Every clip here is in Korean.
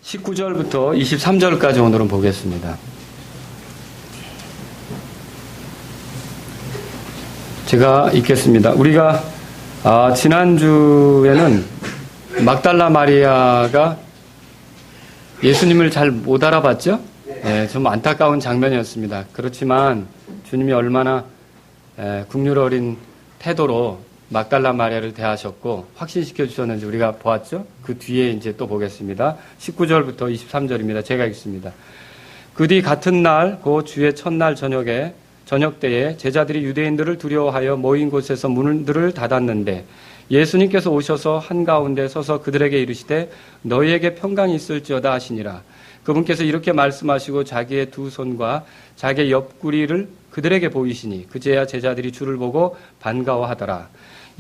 19절부터 23절까지 오늘은 보겠습니다. 제가 읽겠습니다. 우리가 지난주에는 막달라 마리아가 예수님을 잘 못 알아봤죠? 네, 좀 안타까운 장면이었습니다. 그렇지만 주님이 얼마나 국률 어린 태도로 막달라 마리아를 대하셨고 확신시켜 주셨는지 우리가 보았죠? 그 뒤에 이제 또 보겠습니다. 19절부터 23절입니다. 제가 읽습니다. 그 뒤 같은 날, 그 주의 첫날 저녁 때에 제자들이 유대인들을 두려워하여 모인 곳에서 문들을 닫았는데 예수님께서 오셔서 한가운데 서서 그들에게 이르시되 너희에게 평강이 있을지어다 하시니라. 그분께서 이렇게 말씀하시고 자기의 두 손과 자기의 옆구리를 그들에게 보이시니 그제야 제자들이 주를 보고 반가워하더라.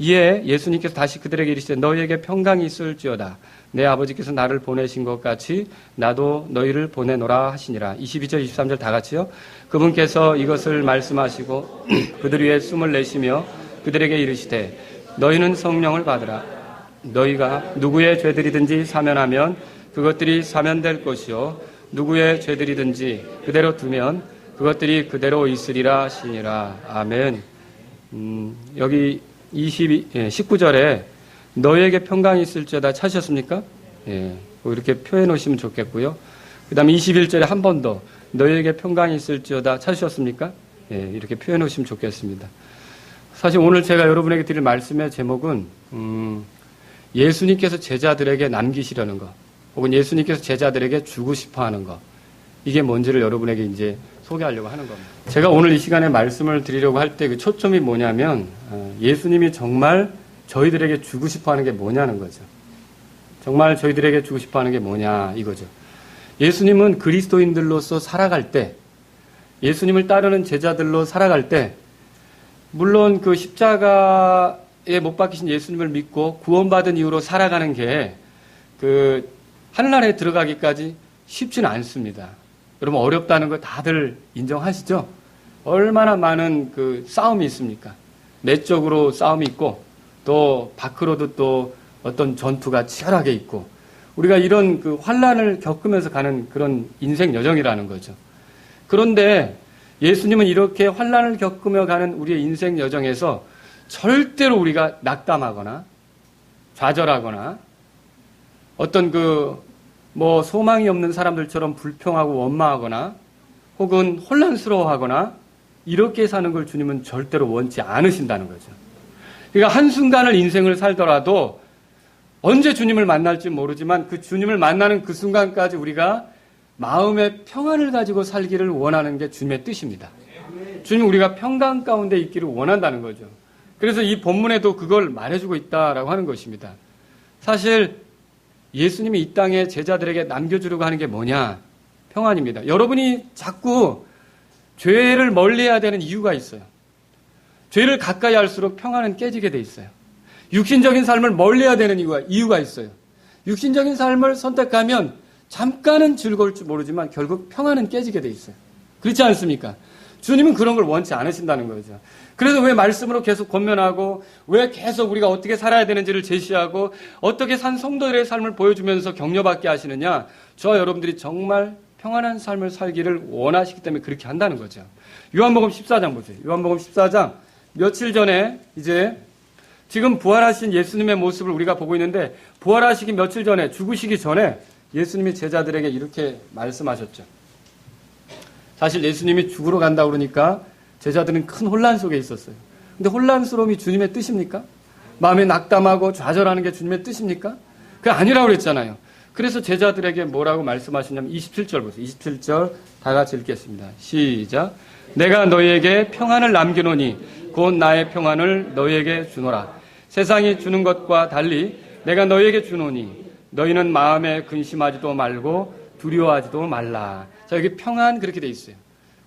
이에 예수님께서 다시 그들에게 이르시되 너희에게 평강이 있을지어다. 내 아버지께서 나를 보내신 것 같이 나도 너희를 보내노라 하시니라. 22절 23절 다 같이요. 그분께서 이것을 말씀하시고 그들 위에 숨을 내쉬며 그들에게 이르시되 너희는 성령을 받으라. 너희가 누구의 죄들이든지 사면하면 그것들이 사면될 것이요 누구의 죄들이든지 그대로 두면 그것들이 그대로 있으리라 하시니라. 아멘. 여기 19절에 너희에게 평강이 있을지어다 찾으셨습니까? 예, 이렇게 표해 놓으시면 좋겠고요. 그 다음에 21절에 한 번 더 너희에게 평강이 있을지어다 찾으셨습니까? 예, 이렇게 표해 놓으시면 좋겠습니다. 사실 오늘 제가 여러분에게 드릴 말씀의 제목은 예수님께서 제자들에게 남기시려는 것 혹은 예수님께서 제자들에게 주고 싶어 하는 것 이게 뭔지를 여러분에게 이제 소개하려고 하는 겁니다. 제가 오늘 이 시간에 말씀을 드리려고 할 때 그 초점이 뭐냐면 예수님이 정말 저희들에게 주고 싶어 하는 게 뭐냐는 거죠. 정말 저희들에게 주고 싶어 하는 게 뭐냐 이거죠. 예수님은 그리스도인들로서 살아갈 때 예수님을 따르는 제자들로 살아갈 때 물론 그 십자가에 못 박히신 예수님을 믿고 구원받은 이후로 살아가는 게 그 하늘나라에 들어가기까지 쉽지는 않습니다. 여러분 어렵다는 거 다들 인정하시죠? 얼마나 많은 그 싸움이 있습니까? 내적으로 싸움이 있고 또 밖으로도 또 어떤 전투가 치열하게 있고 우리가 이런 그 환난을 겪으면서 가는 그런 인생 여정이라는 거죠. 그런데 예수님은 이렇게 환난을 겪으며 가는 우리의 인생 여정에서 절대로 우리가 낙담하거나 좌절하거나 어떤 소망이 없는 사람들처럼 불평하고 원망하거나 혹은 혼란스러워하거나 이렇게 사는 걸 주님은 절대로 원치 않으신다는 거죠. 그러니까 한순간을 인생을 살더라도 언제 주님을 만날지 모르지만 그 주님을 만나는 그 순간까지 우리가 마음의 평안을 가지고 살기를 원하는 게 주님의 뜻입니다. 주님은 우리가 평강 가운데 있기를 원한다는 거죠. 그래서 이 본문에도 그걸 말해주고 있다라고 하는 것입니다. 사실 예수님이 이 땅에 제자들에게 남겨주려고 하는 게 뭐냐? 평안입니다. 여러분이 자꾸 죄를 멀리해야 되는 이유가 있어요. 죄를 가까이 할수록 평안은 깨지게 돼 있어요. 육신적인 삶을 멀리해야 되는 이유가 있어요. 육신적인 삶을 선택하면 잠깐은 즐거울 줄 모르지만 결국 평안은 깨지게 돼 있어요. 그렇지 않습니까? 주님은 그런 걸 원치 않으신다는 거죠. 그래서 왜 말씀으로 계속 권면하고 왜 계속 우리가 어떻게 살아야 되는지를 제시하고 어떻게 산 성도들의 삶을 보여주면서 격려받게 하시느냐. 저와 여러분들이 정말 평안한 삶을 살기를 원하시기 때문에 그렇게 한다는 거죠. 요한복음 14장 보세요. 요한복음 14장 며칠 전에 이제 지금 부활하신 예수님의 모습을 우리가 보고 있는데 부활하시기 며칠 전에 죽으시기 전에 예수님이 제자들에게 이렇게 말씀하셨죠. 사실 예수님이 죽으러 간다고 그러니까 제자들은 큰 혼란 속에 있었어요. 근데 혼란스러움이 주님의 뜻입니까? 마음에 낙담하고 좌절하는 게 주님의 뜻입니까? 그게 아니라고 그랬잖아요. 그래서 제자들에게 뭐라고 말씀하시냐면 27절 보세요. 27절 다 같이 읽겠습니다. 시작. 내가 너희에게 평안을 남기노니 곧 나의 평안을 너희에게 주노라. 세상이 주는 것과 달리 내가 너희에게 주노니 너희는 마음에 근심하지도 말고 두려워하지도 말라. 자, 여기 평안 그렇게 돼 있어요.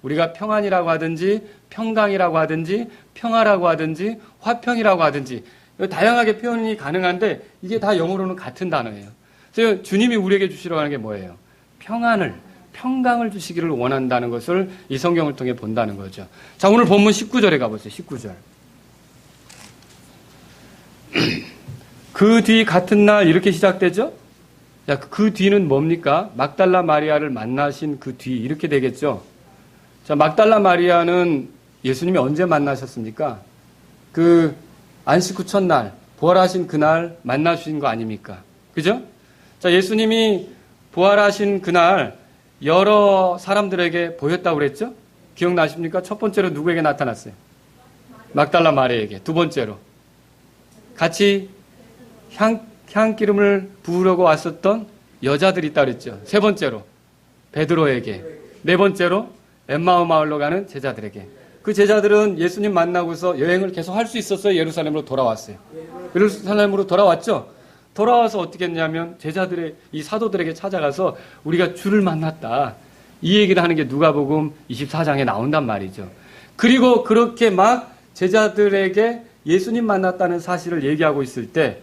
우리가 평안이라고 하든지 평강이라고 하든지 평화라고 하든지 화평이라고 하든지 다양하게 표현이 가능한데 이게 다 영어로는 같은 단어예요. 그래서 주님이 우리에게 주시려고 하는 게 뭐예요? 평강을 주시기를 원한다는 것을 이 성경을 통해 본다는 거죠. 자, 오늘 본문 19절에 가보세요. 19절. 그 뒤 같은 날 이렇게 시작되죠? 자, 그 뒤는 뭡니까? 막달라 마리아를 만나신 그 뒤, 이렇게 되겠죠. 자, 막달라 마리아는 예수님이 언제 만나셨습니까? 그 안식 후 첫날, 부활하신 그날 만나주신 거 아닙니까? 그죠? 자, 예수님이 부활하신 그날 여러 사람들에게 보였다고 그랬죠? 기억나십니까? 첫 번째로 누구에게 나타났어요? 막달라 마리아에게. 두 번째로 같이 향기름을 부으려고 왔었던 여자들이 있다고 그랬죠. 세 번째로 베드로에게. 네 번째로 엠마오 마을로 가는 제자들에게. 그 제자들은 예수님 만나고서 여행을 계속 할 수 있었어요? 예루살렘으로 돌아왔어요. 예루살렘으로 돌아왔죠? 돌아와서 어떻게 했냐면 제자들의, 이 사도들에게 찾아가서 우리가 주를 만났다. 이 얘기를 하는 게 누가복음 24장에 나온단 말이죠. 그리고 그렇게 막 제자들에게 예수님 만났다는 사실을 얘기하고 있을 때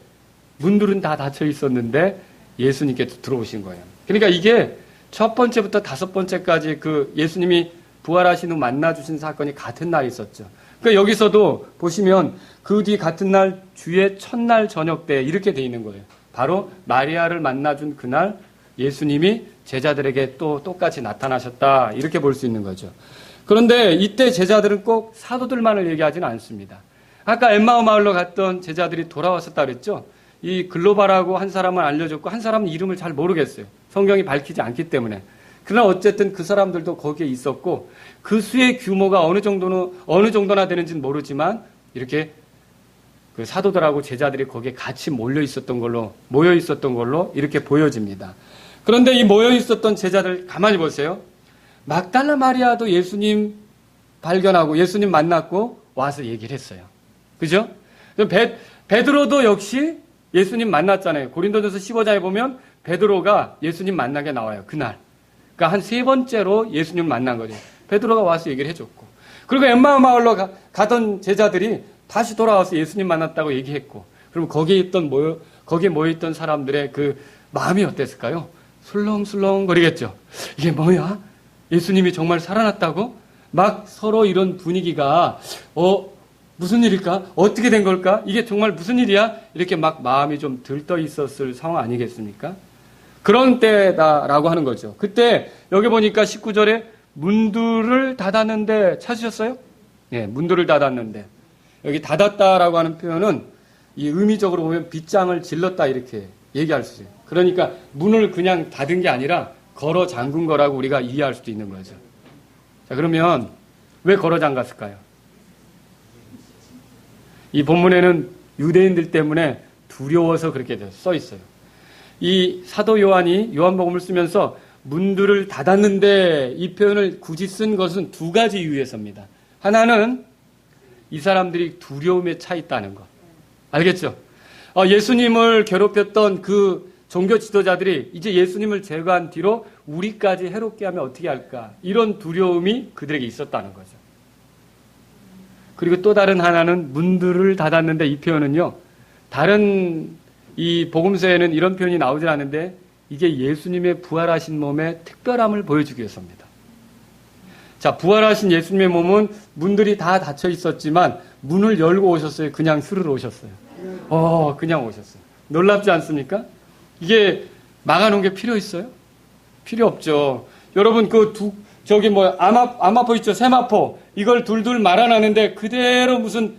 문들은 다 닫혀 있었는데 예수님께서 들어오신 거예요. 그러니까 이게 첫 번째부터 다섯 번째까지 그 예수님이 부활하신 후 만나주신 사건이 같은 날이 있었죠. 그러니까 여기서도 보시면 그 뒤 같은 날 주의 첫날 저녁 때 이렇게 돼 있는 거예요. 바로 마리아를 만나준 그날 예수님이 제자들에게 또 똑같이 나타나셨다. 이렇게 볼 수 있는 거죠. 그런데 이때 제자들은 꼭 사도들만을 얘기하지는 않습니다. 아까 엠마오 마을로 갔던 제자들이 돌아왔었다 그랬죠. 이 글로바라고 한 사람은 알려줬고 한 사람은 이름을 잘 모르겠어요. 성경이 밝히지 않기 때문에. 그러나 어쨌든 그 사람들도 거기에 있었고 그 수의 규모가 어느 정도나 되는지는 모르지만 이렇게 그 사도들하고 제자들이 거기에 같이 모여 있었던 걸로 이렇게 보여집니다. 그런데 이 모여 있었던 제자들 가만히 보세요. 막달라 마리아도 예수님 발견하고 예수님 만났고 와서 얘기를 했어요. 그죠? 베드로도 역시 예수님 만났잖아요. 고린도전서 15장에 보면 베드로가 예수님 만나게 나와요. 그날. 그러니까 한 세 번째로 예수님 만난 거죠. 베드로가 와서 얘기를 해줬고. 그리고 엠마오 마을로 가던 제자들이 다시 돌아와서 예수님 만났다고 얘기했고. 그럼 거기에 모여있던 사람들의 그 마음이 어땠을까요? 술렁술렁 거리겠죠. 이게 뭐야? 예수님이 정말 살아났다고? 막 서로 이런 분위기가 무슨 일일까? 어떻게 된 걸까? 이게 정말 무슨 일이야? 이렇게 막 마음이 좀 들떠 있었을 상황 아니겠습니까? 그런 때다라고 하는 거죠. 그때 여기 보니까 19절에 문들을 닫았는데 찾으셨어요? 예, 문들을 닫았는데. 여기 닫았다라고 하는 표현은 이 의미적으로 보면 빗장을 질렀다 이렇게 얘기할 수 있어요. 그러니까 문을 그냥 닫은 게 아니라 걸어 잠근 거라고 우리가 이해할 수도 있는 거죠. 자, 그러면 왜 걸어 잠갔을까요? 이 본문에는 유대인들 때문에 두려워서 그렇게 써 있어요. 이 사도 요한이 요한복음을 쓰면서 문들을 닫았는데 이 표현을 굳이 쓴 것은 두 가지 이유에서입니다. 하나는 이 사람들이 두려움에 차 있다는 것. 알겠죠? 예수님을 괴롭혔던 그 종교 지도자들이 이제 예수님을 제거한 뒤로 우리까지 해롭게 하면 어떻게 할까? 이런 두려움이 그들에게 있었다는 거죠. 그리고 또 다른 하나는 문들을 닫았는데 이 표현은요. 다른 이 복음서에는 이런 표현이 나오질 않는데 이게 예수님의 부활하신 몸의 특별함을 보여주기 위해서입니다. 자, 부활하신 예수님의 몸은 문들이 다 닫혀 있었지만 문을 열고 오셨어요? 그냥 스르르 오셨어요? 그냥 오셨어요. 놀랍지 않습니까? 이게 막아놓은 게 필요 있어요? 필요 없죠. 여러분 아마포 있죠? 세마포. 이걸 둘둘 말아놨는데 그대로 무슨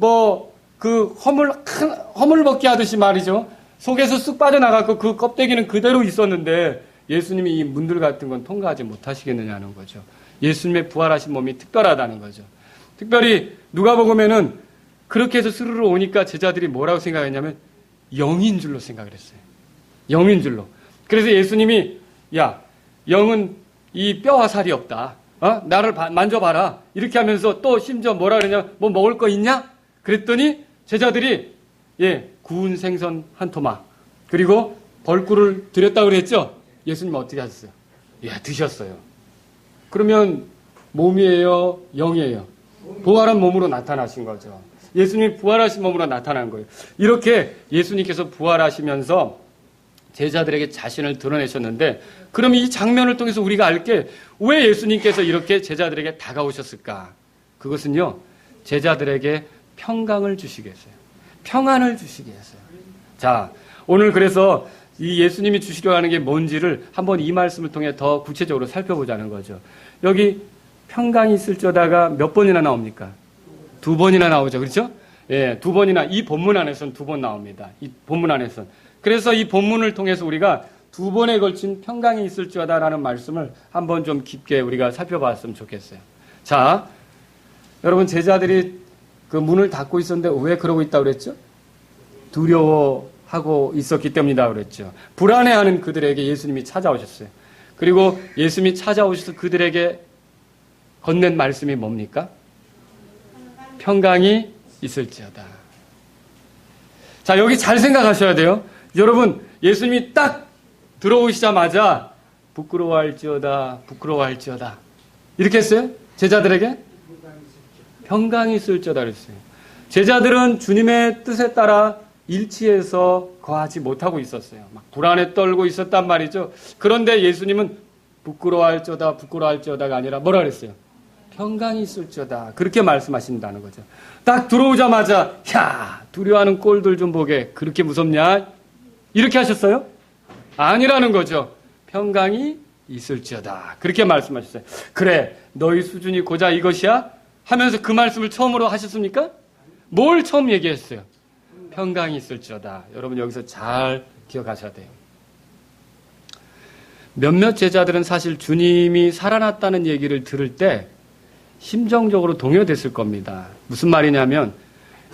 허물 벗기 하듯이 말이죠. 속에서 쑥 빠져나갔고 그 껍데기는 그대로 있었는데 예수님이 이 문들 같은 건 통과하지 못하시겠느냐는 거죠. 예수님의 부활하신 몸이 특별하다는 거죠. 특별히 누가복음에는 그렇게 해서 스르르 오니까 제자들이 뭐라고 생각했냐면 영인 줄로 생각을 했어요. 영인 줄로. 그래서 예수님이 영은 이 뼈와 살이 없다. 나를 만져봐라. 이렇게 하면서 또 심지어 뭐라 그러냐? 뭐 먹을 거 있냐? 그랬더니 제자들이 구운 생선 한 토막 그리고 벌꿀을 드렸다고 그랬죠? 예수님 어떻게 하셨어요? 드셨어요. 그러면 몸이에요? 영이에요? 부활한 몸으로 나타나신 거죠. 예수님이 부활하신 몸으로 나타난 거예요. 이렇게 예수님께서 부활하시면서 제자들에게 자신을 드러내셨는데 그럼 이 장면을 통해서 우리가 알게 왜 예수님께서 이렇게 제자들에게 다가오셨을까? 그것은요. 제자들에게 평강을 주시기 위해서요. 평안을 주시기 위해서요. 자, 오늘 그래서 이 예수님이 주시려 하는 게 뭔지를 한번 이 말씀을 통해 더 구체적으로 살펴보자는 거죠. 여기 평강이 있을저다가 몇 번이나 나옵니까? 2번이나 나오죠. 그렇죠? 예, 2번이나 이 본문 안에서는 2번 나옵니다. 이 본문 안에서는. 그래서 이 본문을 통해서 우리가 2번에 걸친 평강이 있을지어다라는 말씀을 한번 좀 깊게 우리가 살펴봤으면 좋겠어요. 자, 여러분 제자들이 그 문을 닫고 있었는데 왜 그러고 있다고 그랬죠? 두려워하고 있었기 때문이다 그랬죠. 불안해하는 그들에게 예수님이 찾아오셨어요. 그리고 예수님이 찾아오셔서 그들에게 건넨 말씀이 뭡니까? 평강이 있을지어다. 자, 여기 잘 생각하셔야 돼요. 여러분, 예수님이 딱 들어오시자마자 부끄러워할지어다, 부끄러워할지어다. 이렇게 했어요? 제자들에게? 평강이 있을지어다 그랬어요. 제자들은 주님의 뜻에 따라 일치해서 거하지 못하고 있었어요. 막 불안에 떨고 있었단 말이죠. 그런데 예수님은 부끄러워할지어다, 부끄러워할지어다가 아니라 뭐라 그랬어요? 평강이 있을지어다. 그렇게 말씀하신다는 거죠. 딱 들어오자마자 야, 두려워하는 꼴들 좀 보게. 그렇게 무섭냐? 이렇게 하셨어요? 아니라는 거죠. 평강이 있을지어다. 그렇게 말씀하셨어요. 그래, 너희 수준이 고작 이것이야? 하면서 그 말씀을 처음으로 하셨습니까? 뭘 처음 얘기했어요? 평강이 있을지어다. 여러분 여기서 잘 기억하셔야 돼요. 몇몇 제자들은 사실 주님이 살아났다는 얘기를 들을 때 심정적으로 동요됐을 겁니다. 무슨 말이냐면,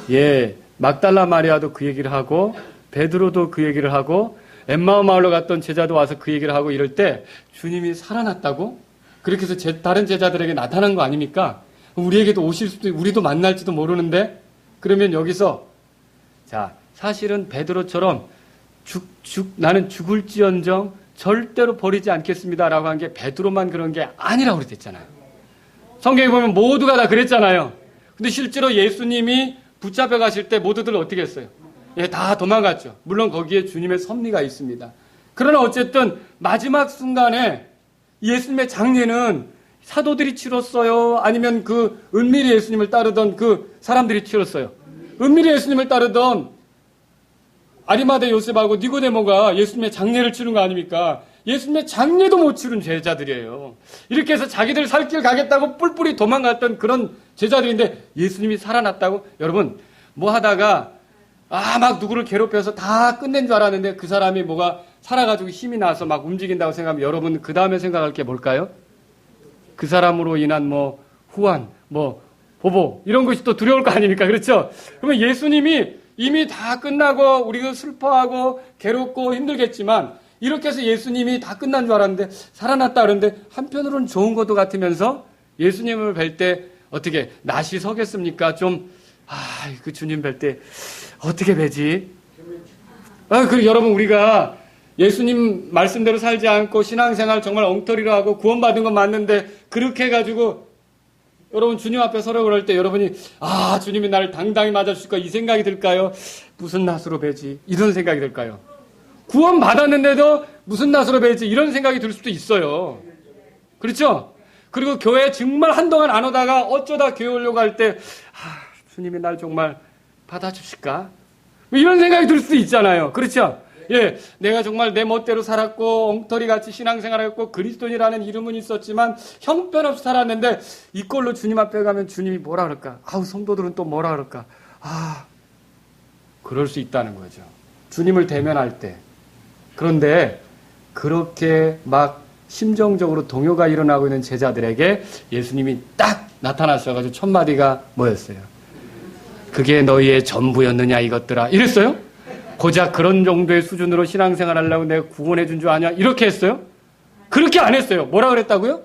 예, 막달라 마리아도 그 얘기를 하고 베드로도 그 얘기를 하고 엠마오 마을로 갔던 제자도 와서 그 얘기를 하고 이럴 때 주님이 살아났다고? 그렇게 해서 다른 제자들에게 나타난 거 아닙니까? 우리에게도 오실 수도, 우리도 만날지도 모르는데, 그러면 여기서, 자, 사실은 베드로처럼 나는 죽을지언정 절대로 버리지 않겠습니다라고 한 게 베드로만 그런 게 아니라고 그랬잖아요. 성경에 보면 모두가 다 그랬잖아요. 근데 실제로 예수님이 붙잡혀 가실 때 모두들 어떻게 했어요? 예, 다 도망갔죠. 물론 거기에 주님의 섭리가 있습니다. 그러나 어쨌든 마지막 순간에 예수님의 장례는 사도들이 치렀어요? 아니면 그 은밀히 예수님을 따르던 그 사람들이 치렀어요? 은밀히 예수님을 따르던 아리마대 요셉하고 니고데모가 예수님의 장례를 치른 거 아닙니까? 예수님의 장례도 못 치른 제자들이에요. 이렇게 해서 자기들 살 길 가겠다고 뿔뿔이 도망갔던 그런 제자들인데 예수님이 살아났다고? 여러분, 뭐 하다가 막 누구를 괴롭혀서 다 끝낸 줄 알았는데 그 사람이 뭐가 살아가지고 힘이 나서 막 움직인다고 생각하면 여러분 그 다음에 생각할 게 뭘까요? 그 사람으로 인한 뭐 후환, 뭐 보복 이런 것이 또 두려울 거 아닙니까? 그렇죠? 그러면 예수님이 이미 다 끝나고 우리가 슬퍼하고 괴롭고 힘들겠지만 이렇게 해서 예수님이 다 끝난 줄 알았는데 살아났다 그러는데 한편으로는 좋은 것도 같으면서 예수님을 뵐 때 어떻게 낯이 서겠습니까? 좀 그 주님 뵐 때 어떻게 뵈지? 그 여러분 우리가 예수님 말씀대로 살지 않고 신앙생활 정말 엉터리로 하고 구원받은 건 맞는데 그렇게 해가지고 여러분 주님 앞에 서려고 그럴 때 여러분이 주님이 나를 당당히 맞아주실까 이 생각이 들까요? 무슨 낯으로 뵈지? 이런 생각이 들까요? 구원 받았는데도 무슨 낯으로 뵈지? 이런 생각이 들 수도 있어요. 그렇죠? 그리고 교회 정말 한동안 안 오다가 어쩌다 교회 오려고 할 때 주님이 날 정말 받아주실까? 뭐 이런 생각이 들 수도 있잖아요. 그렇죠? 예, 내가 정말 내 멋대로 살았고 엉터리같이 신앙생활했고 그리스도인이라는 이름은 있었지만 형편없이 살았는데 이꼴로 주님 앞에 가면 주님이 뭐라 그럴까? 성도들은 또 뭐라 그럴까? 그럴 수 있다는 거죠. 주님을 대면할 때. 그런데 그렇게 막 심정적으로 동요가 일어나고 있는 제자들에게 예수님이 딱 나타나셔가지고 첫 마디가 뭐였어요? 그게 너희의 전부였느냐 이것들아. 이랬어요? 고작 그런 정도의 수준으로 신앙생활 하려고 내가 구원해 준 줄 아냐? 이렇게 했어요? 그렇게 안 했어요. 뭐라 그랬다고요?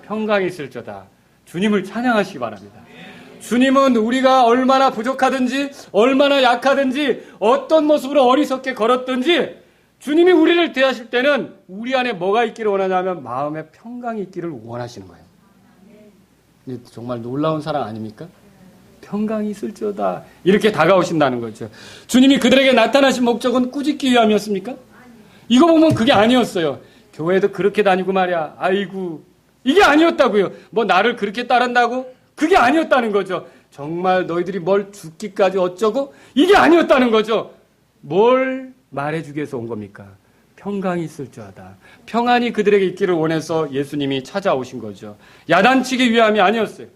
평강이 있을저다. 주님을 찬양하시기 바랍니다. 주님은 우리가 얼마나 부족하든지 얼마나 약하든지 어떤 모습으로 어리석게 걸었든지 주님이 우리를 대하실 때는 우리 안에 뭐가 있기를 원하냐면 마음에 평강이 있기를 원하시는 거예요. 정말 놀라운 사랑 아닙니까? 평강이 있을지어다. 이렇게 다가오신다는 거죠. 주님이 그들에게 나타나신 목적은 꾸짖기 위함이었습니까? 이거 보면 그게 아니었어요. 교회도 그렇게 다니고 말이야. 아이고. 이게 아니었다고요. 뭐 나를 그렇게 따른다고? 그게 아니었다는 거죠. 정말 너희들이 뭘 죽기까지 어쩌고? 이게 아니었다는 거죠. 뭘 말해주기 위해서 온 겁니까? 평강이 있을지어다. 평안이 그들에게 있기를 원해서 예수님이 찾아오신 거죠. 야단치기 위함이 아니었어요.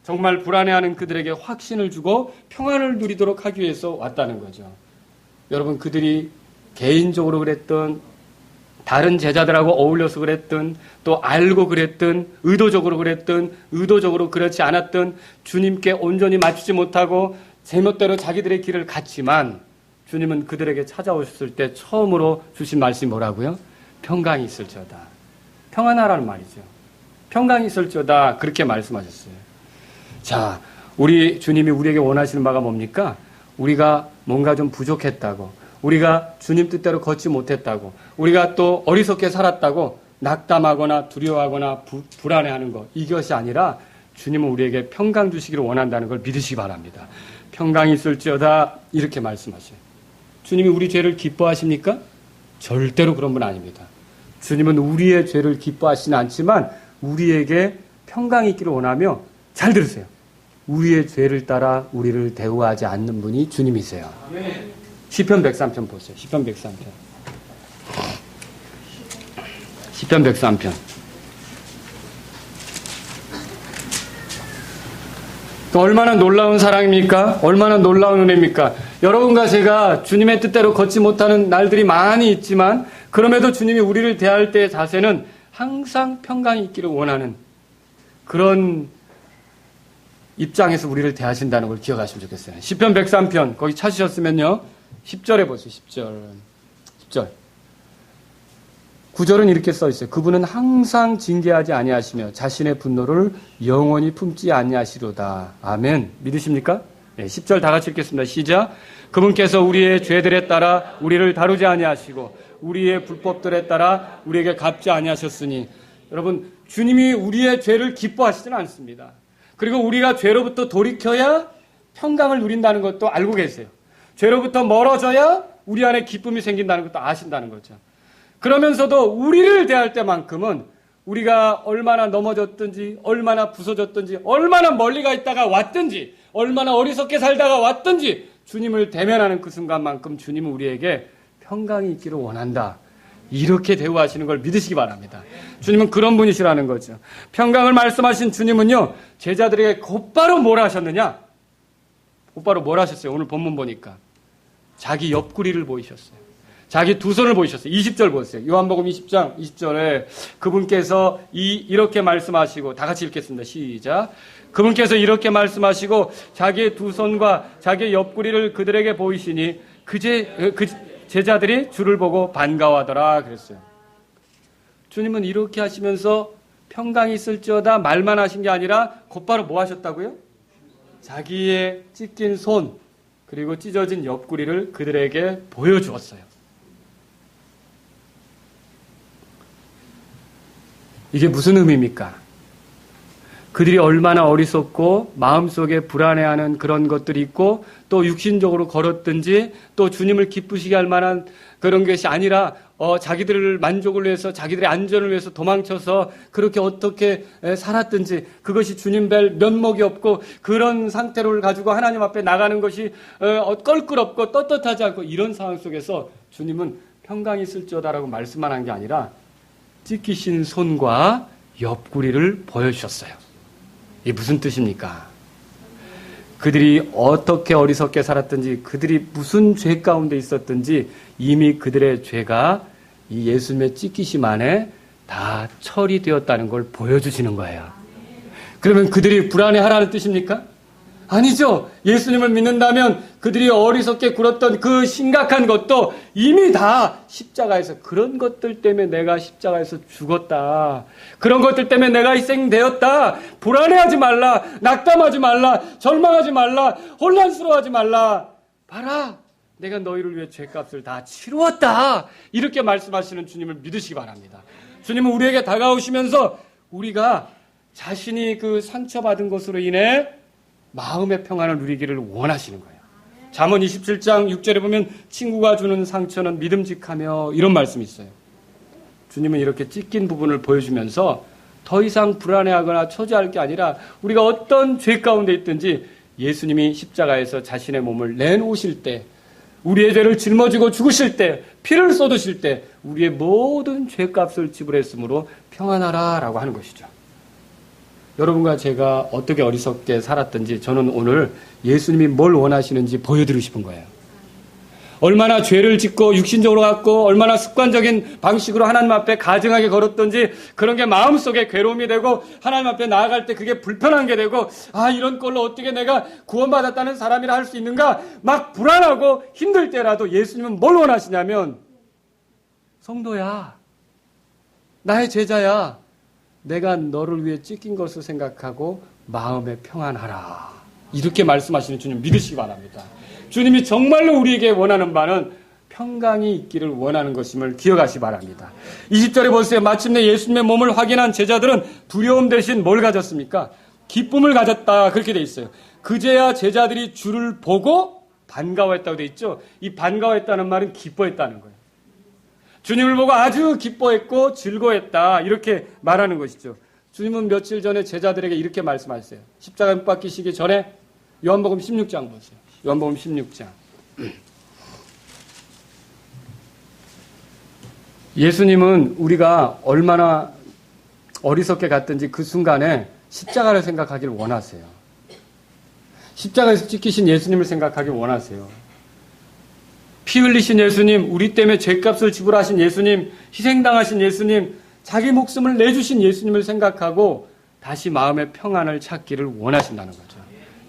정말 불안해하는 그들에게 확신을 주고 평안을 누리도록 하기 위해서 왔다는 거죠. 여러분, 그들이 개인적으로 그랬던, 다른 제자들하고 어울려서 그랬던, 또 알고 그랬던, 의도적으로 그랬던, 의도적으로 그렇지 않았던, 주님께 온전히 맞추지 못하고 제멋대로 자기들의 길을 갔지만 주님은 그들에게 찾아오셨을 때 처음으로 주신 말씀이 뭐라고요? 평강이 있을지어다. 평안하라는 말이죠. 평강이 있을지어다. 그렇게 말씀하셨어요. 자, 우리 주님이 우리에게 원하시는 바가 뭡니까? 우리가 뭔가 좀 부족했다고, 우리가 주님 뜻대로 걷지 못했다고, 우리가 또 어리석게 살았다고 낙담하거나 두려워하거나 불안해하는 것, 이것이 아니라 주님은 우리에게 평강 주시기를 원한다는 걸 믿으시기 바랍니다. 평강이 있을지어다 이렇게 말씀하셔요. 주님이 우리 죄를 기뻐하십니까? 절대로 그런 분 아닙니다. 주님은 우리의 죄를 기뻐하시는 않지만 우리에게 평강이 있기를 원하며, 잘 들으세요, 우리의 죄를 따라 우리를 대우하지 않는 분이 주님이세요. 시편 103편 보세요. 시편 103편. 시편 103편. 얼마나 놀라운 사랑입니까? 얼마나 놀라운 은혜입니까? 여러분과 제가 주님의 뜻대로 걷지 못하는 날들이 많이 있지만 그럼에도 주님이 우리를 대할 때의 자세는 항상 평강이 있기를 원하는 그런 입장에서 우리를 대하신다는 걸 기억하시면 좋겠어요. 시편 103편 거기 찾으셨으면요, 10절에 보세요. 10절. 9절은 이렇게 써 있어요. 그분은 항상 징계하지 아니하시며 자신의 분노를 영원히 품지 아니하시로다. 아멘. 믿으십니까? 네, 10절 다 같이 읽겠습니다. 시작. 그분께서 우리의 죄들에 따라 우리를 다루지 아니하시고 우리의 불법들에 따라 우리에게 갚지 아니하셨으니, 여러분, 주님이 우리의 죄를 기뻐하시지는 않습니다. 그리고 우리가 죄로부터 돌이켜야 평강을 누린다는 것도 알고 계세요. 죄로부터 멀어져야 우리 안에 기쁨이 생긴다는 것도 아신다는 거죠. 그러면서도 우리를 대할 때만큼은 우리가 얼마나 넘어졌든지, 얼마나 부서졌든지, 얼마나 멀리 가 있다가 왔든지, 얼마나 어리석게 살다가 왔든지 주님을 대면하는 그 순간만큼 주님은 우리에게 평강이 있기를 원한다. 이렇게 대우하시는 걸 믿으시기 바랍니다. 주님은 그런 분이시라는 거죠. 평강을 말씀하신 주님은요, 제자들에게 곧바로 뭘 하셨느냐? 곧바로 뭘 하셨어요? 오늘 본문 보니까 자기 옆구리를 보이셨어요. 자기 두 손을 보이셨어요. 20절 보세요. 요한복음 20장 20절에 그분께서 이렇게 말씀하시고, 다 같이 읽겠습니다. 시작. 그분께서 이렇게 말씀하시고 자기의 두 손과 자기의 옆구리를 그들에게 보이시니 그 제자들이 주를 보고 반가워하더라 그랬어요. 주님은 이렇게 하시면서 평강이 있을지어다 말만 하신 게 아니라 곧바로 뭐 하셨다고요? 자기의 찢긴 손 그리고 찢어진 옆구리를 그들에게 보여주었어요. 이게 무슨 의미입니까? 그들이 얼마나 어리석고 마음속에 불안해하는 그런 것들이 있고, 또 육신적으로 걸었든지, 또 주님을 기쁘시게 할 만한 그런 것이 아니라 자기들을 만족을 위해서, 자기들의 안전을 위해서 도망쳐서 그렇게 어떻게 살았든지, 그것이 주님 뵐 면목이 없고 그런 상태를 가지고 하나님 앞에 나가는 것이 껄끄럽고 떳떳하지 않고, 이런 상황 속에서 주님은 평강이 있을지어다라고 말씀만 한 게 아니라 찢기신 손과 옆구리를 보여주셨어요. 이게 무슨 뜻입니까? 그들이 어떻게 어리석게 살았든지, 그들이 무슨 죄 가운데 있었든지 이미 그들의 죄가 이 예수님의 찢기심 안에 다 처리되었다는 걸 보여주시는 거예요. 그러면 그들이 불안해하라는 뜻입니까? 아니죠. 예수님을 믿는다면 그들이 어리석게 굴었던 그 심각한 것도 이미 다 십자가에서, 그런 것들 때문에 내가 십자가에서 죽었다, 그런 것들 때문에 내가 희생되었다, 불안해하지 말라, 낙담하지 말라, 절망하지 말라, 혼란스러워하지 말라, 봐라, 내가 너희를 위해 죄값을 다 치루었다, 이렇게 말씀하시는 주님을 믿으시기 바랍니다. 주님은 우리에게 다가오시면서 우리가 자신이 그 상처받은 것으로 인해 마음의 평안을 누리기를 원하시는 거예요. 잠언 27장 6절에 보면 친구가 주는 상처는 믿음직하며, 이런 말씀이 있어요. 주님은 이렇게 찢긴 부분을 보여주면서 더 이상 불안해하거나 초조할 게 아니라 우리가 어떤 죄 가운데 있든지 예수님이 십자가에서 자신의 몸을 내놓으실 때 우리의 죄를 짊어지고 죽으실 때, 피를 쏟으실 때 우리의 모든 죄값을 지불했으므로 평안하라 라고 하는 것이죠. 여러분과 제가 어떻게 어리석게 살았든지 저는 오늘 예수님이 뭘 원하시는지 보여드리고 싶은 거예요. 얼마나 죄를 짓고 육신적으로 갖고 얼마나 습관적인 방식으로 하나님 앞에 가증하게 걸었던지 그런 게 마음속에 괴로움이 되고 하나님 앞에 나아갈 때 그게 불편한 게 되고 이런 걸로 어떻게 내가 구원받았다는 사람이라 할 수 있는가 막 불안하고 힘들 때라도 예수님은 뭘 원하시냐면 성도야, 나의 제자야, 내가 너를 위해 찢긴 것을 생각하고 마음에 평안하라. 이렇게 말씀하시는 주님 믿으시기 바랍니다. 주님이 정말로 우리에게 원하는 바는 평강이 있기를 원하는 것임을 기억하시기 바랍니다. 20절에 보세요. 마침내 예수님의 몸을 확인한 제자들은 두려움 대신 뭘 가졌습니까? 기쁨을 가졌다. 그렇게 돼 있어요. 그제야 제자들이 주를 보고 반가워했다고 돼 있죠. 이 반가워했다는 말은 기뻐했다는 거예요. 주님을 보고 아주 기뻐했고 즐거워했다. 이렇게 말하는 것이죠. 주님은 며칠 전에 제자들에게 이렇게 말씀하셨어요. 십자가에 못 박히시기 전에 요한복음 16장 보세요. 요한복음 16장. 예수님은 우리가 얼마나 어리석게 갔든지 그 순간에 십자가를 생각하기를 원하세요. 십자가에서 찢기신 예수님을 생각하길 원하세요. 피 흘리신 예수님, 우리 때문에 죄값을 지불하신 예수님, 희생당하신 예수님, 자기 목숨을 내주신 예수님을 생각하고 다시 마음의 평안을 찾기를 원하신다는 거죠.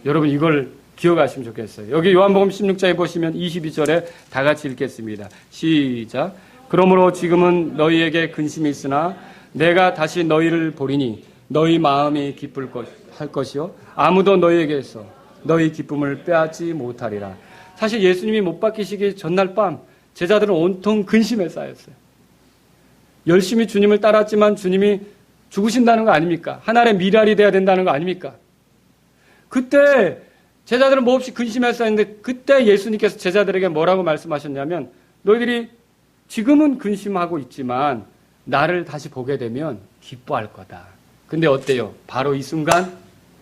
여러분 이걸 기억하시면 좋겠어요. 여기 요한복음 16장에 보시면 22절에 다 같이 읽겠습니다. 시작. 그러므로 지금은 너희에게 근심이 있으나 내가 다시 너희를 보리니 너희 마음이 기쁠 할 것이요 아무도 너희에게서 너희 기쁨을 빼앗지 못하리라. 사실 예수님이 못 박히시기 전날 밤 제자들은 온통 근심에 쌓였어요. 열심히 주님을 따랐지만 주님이 죽으신다는 거 아닙니까? 하나의 미랄이 돼야 된다는 거 아닙니까? 그때 제자들은 몹시 근심에 쌓였는데 그때 예수님께서 제자들에게 뭐라고 말씀하셨냐면 너희들이 지금은 근심하고 있지만 나를 다시 보게 되면 기뻐할 거다. 근데 어때요? 바로 이 순간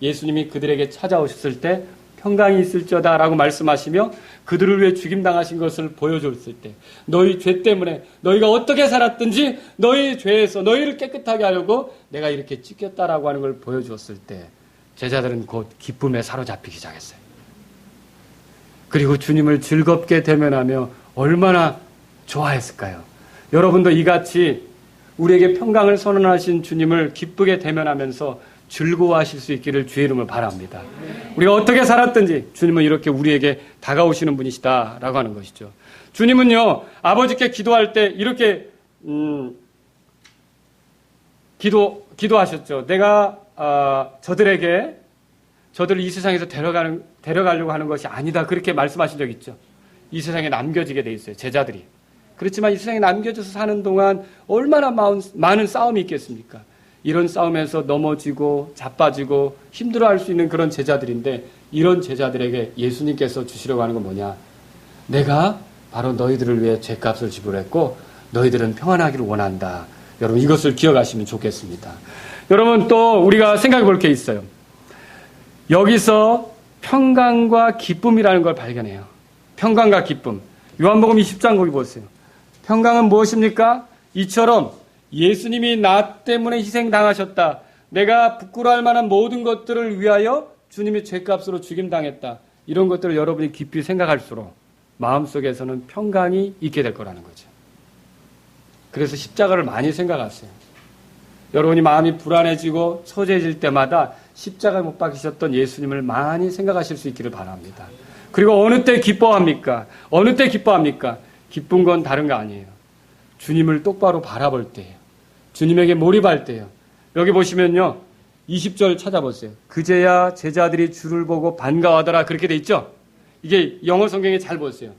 예수님이 그들에게 찾아오셨을 때 평강이 있을지어다 라고 말씀하시며 그들을 위해 죽임당하신 것을 보여줬을 때 너희 죄 때문에 너희가 어떻게 살았든지 너희 죄에서 너희를 깨끗하게 하려고 내가 이렇게 찢겼다라고 하는 걸 보여주었을 때 제자들은 곧 기쁨에 사로잡히기 시작했어요. 그리고 주님을 즐겁게 대면하며 얼마나 좋아했을까요? 여러분도 이같이 우리에게 평강을 선언하신 주님을 기쁘게 대면하면서 즐거워하실 수 있기를 주의 이름을 바랍니다. 우리가 어떻게 살았든지 주님은 이렇게 우리에게 다가오시는 분이시다라고 하는 것이죠. 주님은요 아버지께 기도할 때 이렇게 기도하셨죠. 내가 저들을 이 세상에서 데려가려고 하는 것이 아니다. 그렇게 말씀하신 적 있죠. 이 세상에 남겨지게 돼 있어요. 제자들이. 그렇지만 이 세상에 남겨져서 사는 동안 얼마나 많은 싸움이 있겠습니까? 이런 싸움에서 넘어지고 자빠지고 힘들어할 수 있는 그런 제자들인데 이런 제자들에게 예수님께서 주시려고 하는 건 뭐냐? 내가 바로 너희들을 위해 죄값을 지불했고 너희들은 평안하기를 원한다. 여러분 이것을 기억하시면 좋겠습니다. 여러분 또 우리가 생각해 볼 게 있어요. 여기서 평강과 기쁨이라는 걸 발견해요. 평강과 기쁨. 요한복음 20장 거기 보세요. 평강은 무엇입니까? 이처럼 예수님이 나 때문에 희생당하셨다. 내가 부끄러워할 만한 모든 것들을 위하여 주님의 죄값으로 죽임당했다. 이런 것들을 여러분이 깊이 생각할수록 마음속에서는 평강이 있게 될 거라는 거죠. 그래서 십자가를 많이 생각하세요. 여러분이 마음이 불안해지고 초조해질 때마다 십자가에 못 박히셨던 예수님을 많이 생각하실 수 있기를 바랍니다. 그리고 어느 때 기뻐합니까? 어느 때 기뻐합니까? 기쁜 건 다른 거 아니에요. 주님을 똑바로 바라볼 때예요. 주님에게 몰입할 때예요. 여기 보시면요. 20절 찾아보세요. 그제야 제자들이 주를 보고 반가워하더라. 그렇게 돼 있죠? 이게 영어 성경에 잘 보세요.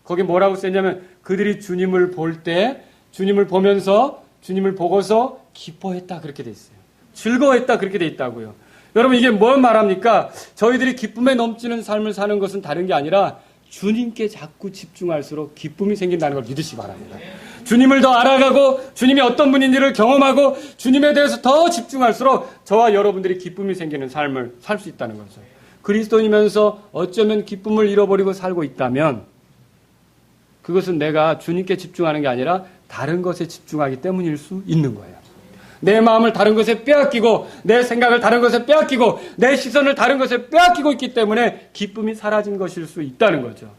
거기 뭐라고 쓰였냐면 그들이 주님을 볼 때 주님을 보면서 주님을 보고서 기뻐했다. 그렇게 돼 있어요. 즐거워했다. 그렇게 돼 있다고요. 여러분 이게 뭘 말합니까? 저희들이 기쁨에 넘치는 삶을 사는 것은 다른 게 아니라 주님께 자꾸 집중할수록 기쁨이 생긴다는 걸 믿으시기 바랍니다. 주님을 더 알아가고 주님이 어떤 분인지를 경험하고 주님에 대해서 더 집중할수록 저와 여러분들이 기쁨이 생기는 삶을 살 수 있다는 거죠. 그리스도인이면서 어쩌면 기쁨을 잃어버리고 살고 있다면 그것은 내가 주님께 집중하는 게 아니라 다른 것에 집중하기 때문일 수 있는 거예요. 내 마음을 다른 것에 빼앗기고 내 생각을 다른 것에 빼앗기고 내 시선을 다른 것에 빼앗기고 있기 때문에 기쁨이 사라진 것일 수 있다는 거죠.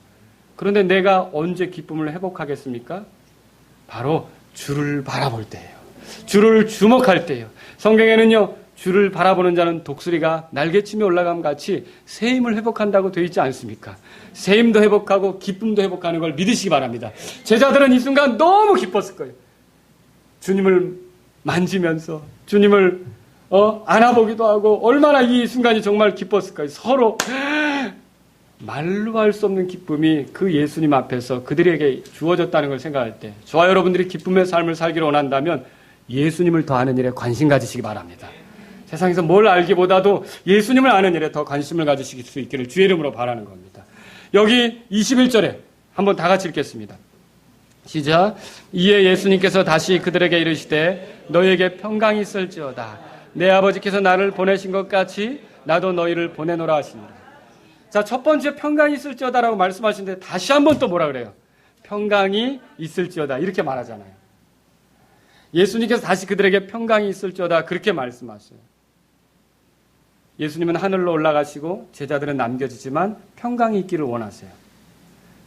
그런데 내가 언제 기쁨을 회복하겠습니까? 바로 주를 바라볼 때예요. 주를 주목할 때예요. 성경에는요, 주를 바라보는 자는 독수리가 날개치며 올라감 같이 새 힘을 회복한다고 되어 있지 않습니까? 새 힘도 회복하고 기쁨도 회복하는 걸 믿으시기 바랍니다. 제자들은 이 순간 너무 기뻤을 거예요. 주님을 만지면서 주님을 안아보기도 하고 얼마나 이 순간이 정말 기뻤을까요? 서로 말로 할 수 없는 기쁨이 그 예수님 앞에서 그들에게 주어졌다는 걸 생각할 때, 저와 여러분들이 기쁨의 삶을 살기를 원한다면 예수님을 더 아는 일에 관심 가지시기 바랍니다. 세상에서 뭘 알기보다도 예수님을 아는 일에 더 관심을 가지실 수 있기를 주의 이름으로 바라는 겁니다. 여기 21절에 한번 다 같이 읽겠습니다. 시작. 이에 예수님께서 다시 그들에게 이르시되 너희에게 평강이 있을지어다. 내 아버지께서 나를 보내신 것 같이 나도 너희를 보내노라 하시니라. 자, 첫 번째 평강이 있을지어다라고 말씀하시는데 다시 한번 또 뭐라 그래요? 평강이 있을지어다 이렇게 말하잖아요. 예수님께서 다시 그들에게 평강이 있을지어다 그렇게 말씀하세요. 예수님은 하늘로 올라가시고 제자들은 남겨지지만 평강이 있기를 원하세요.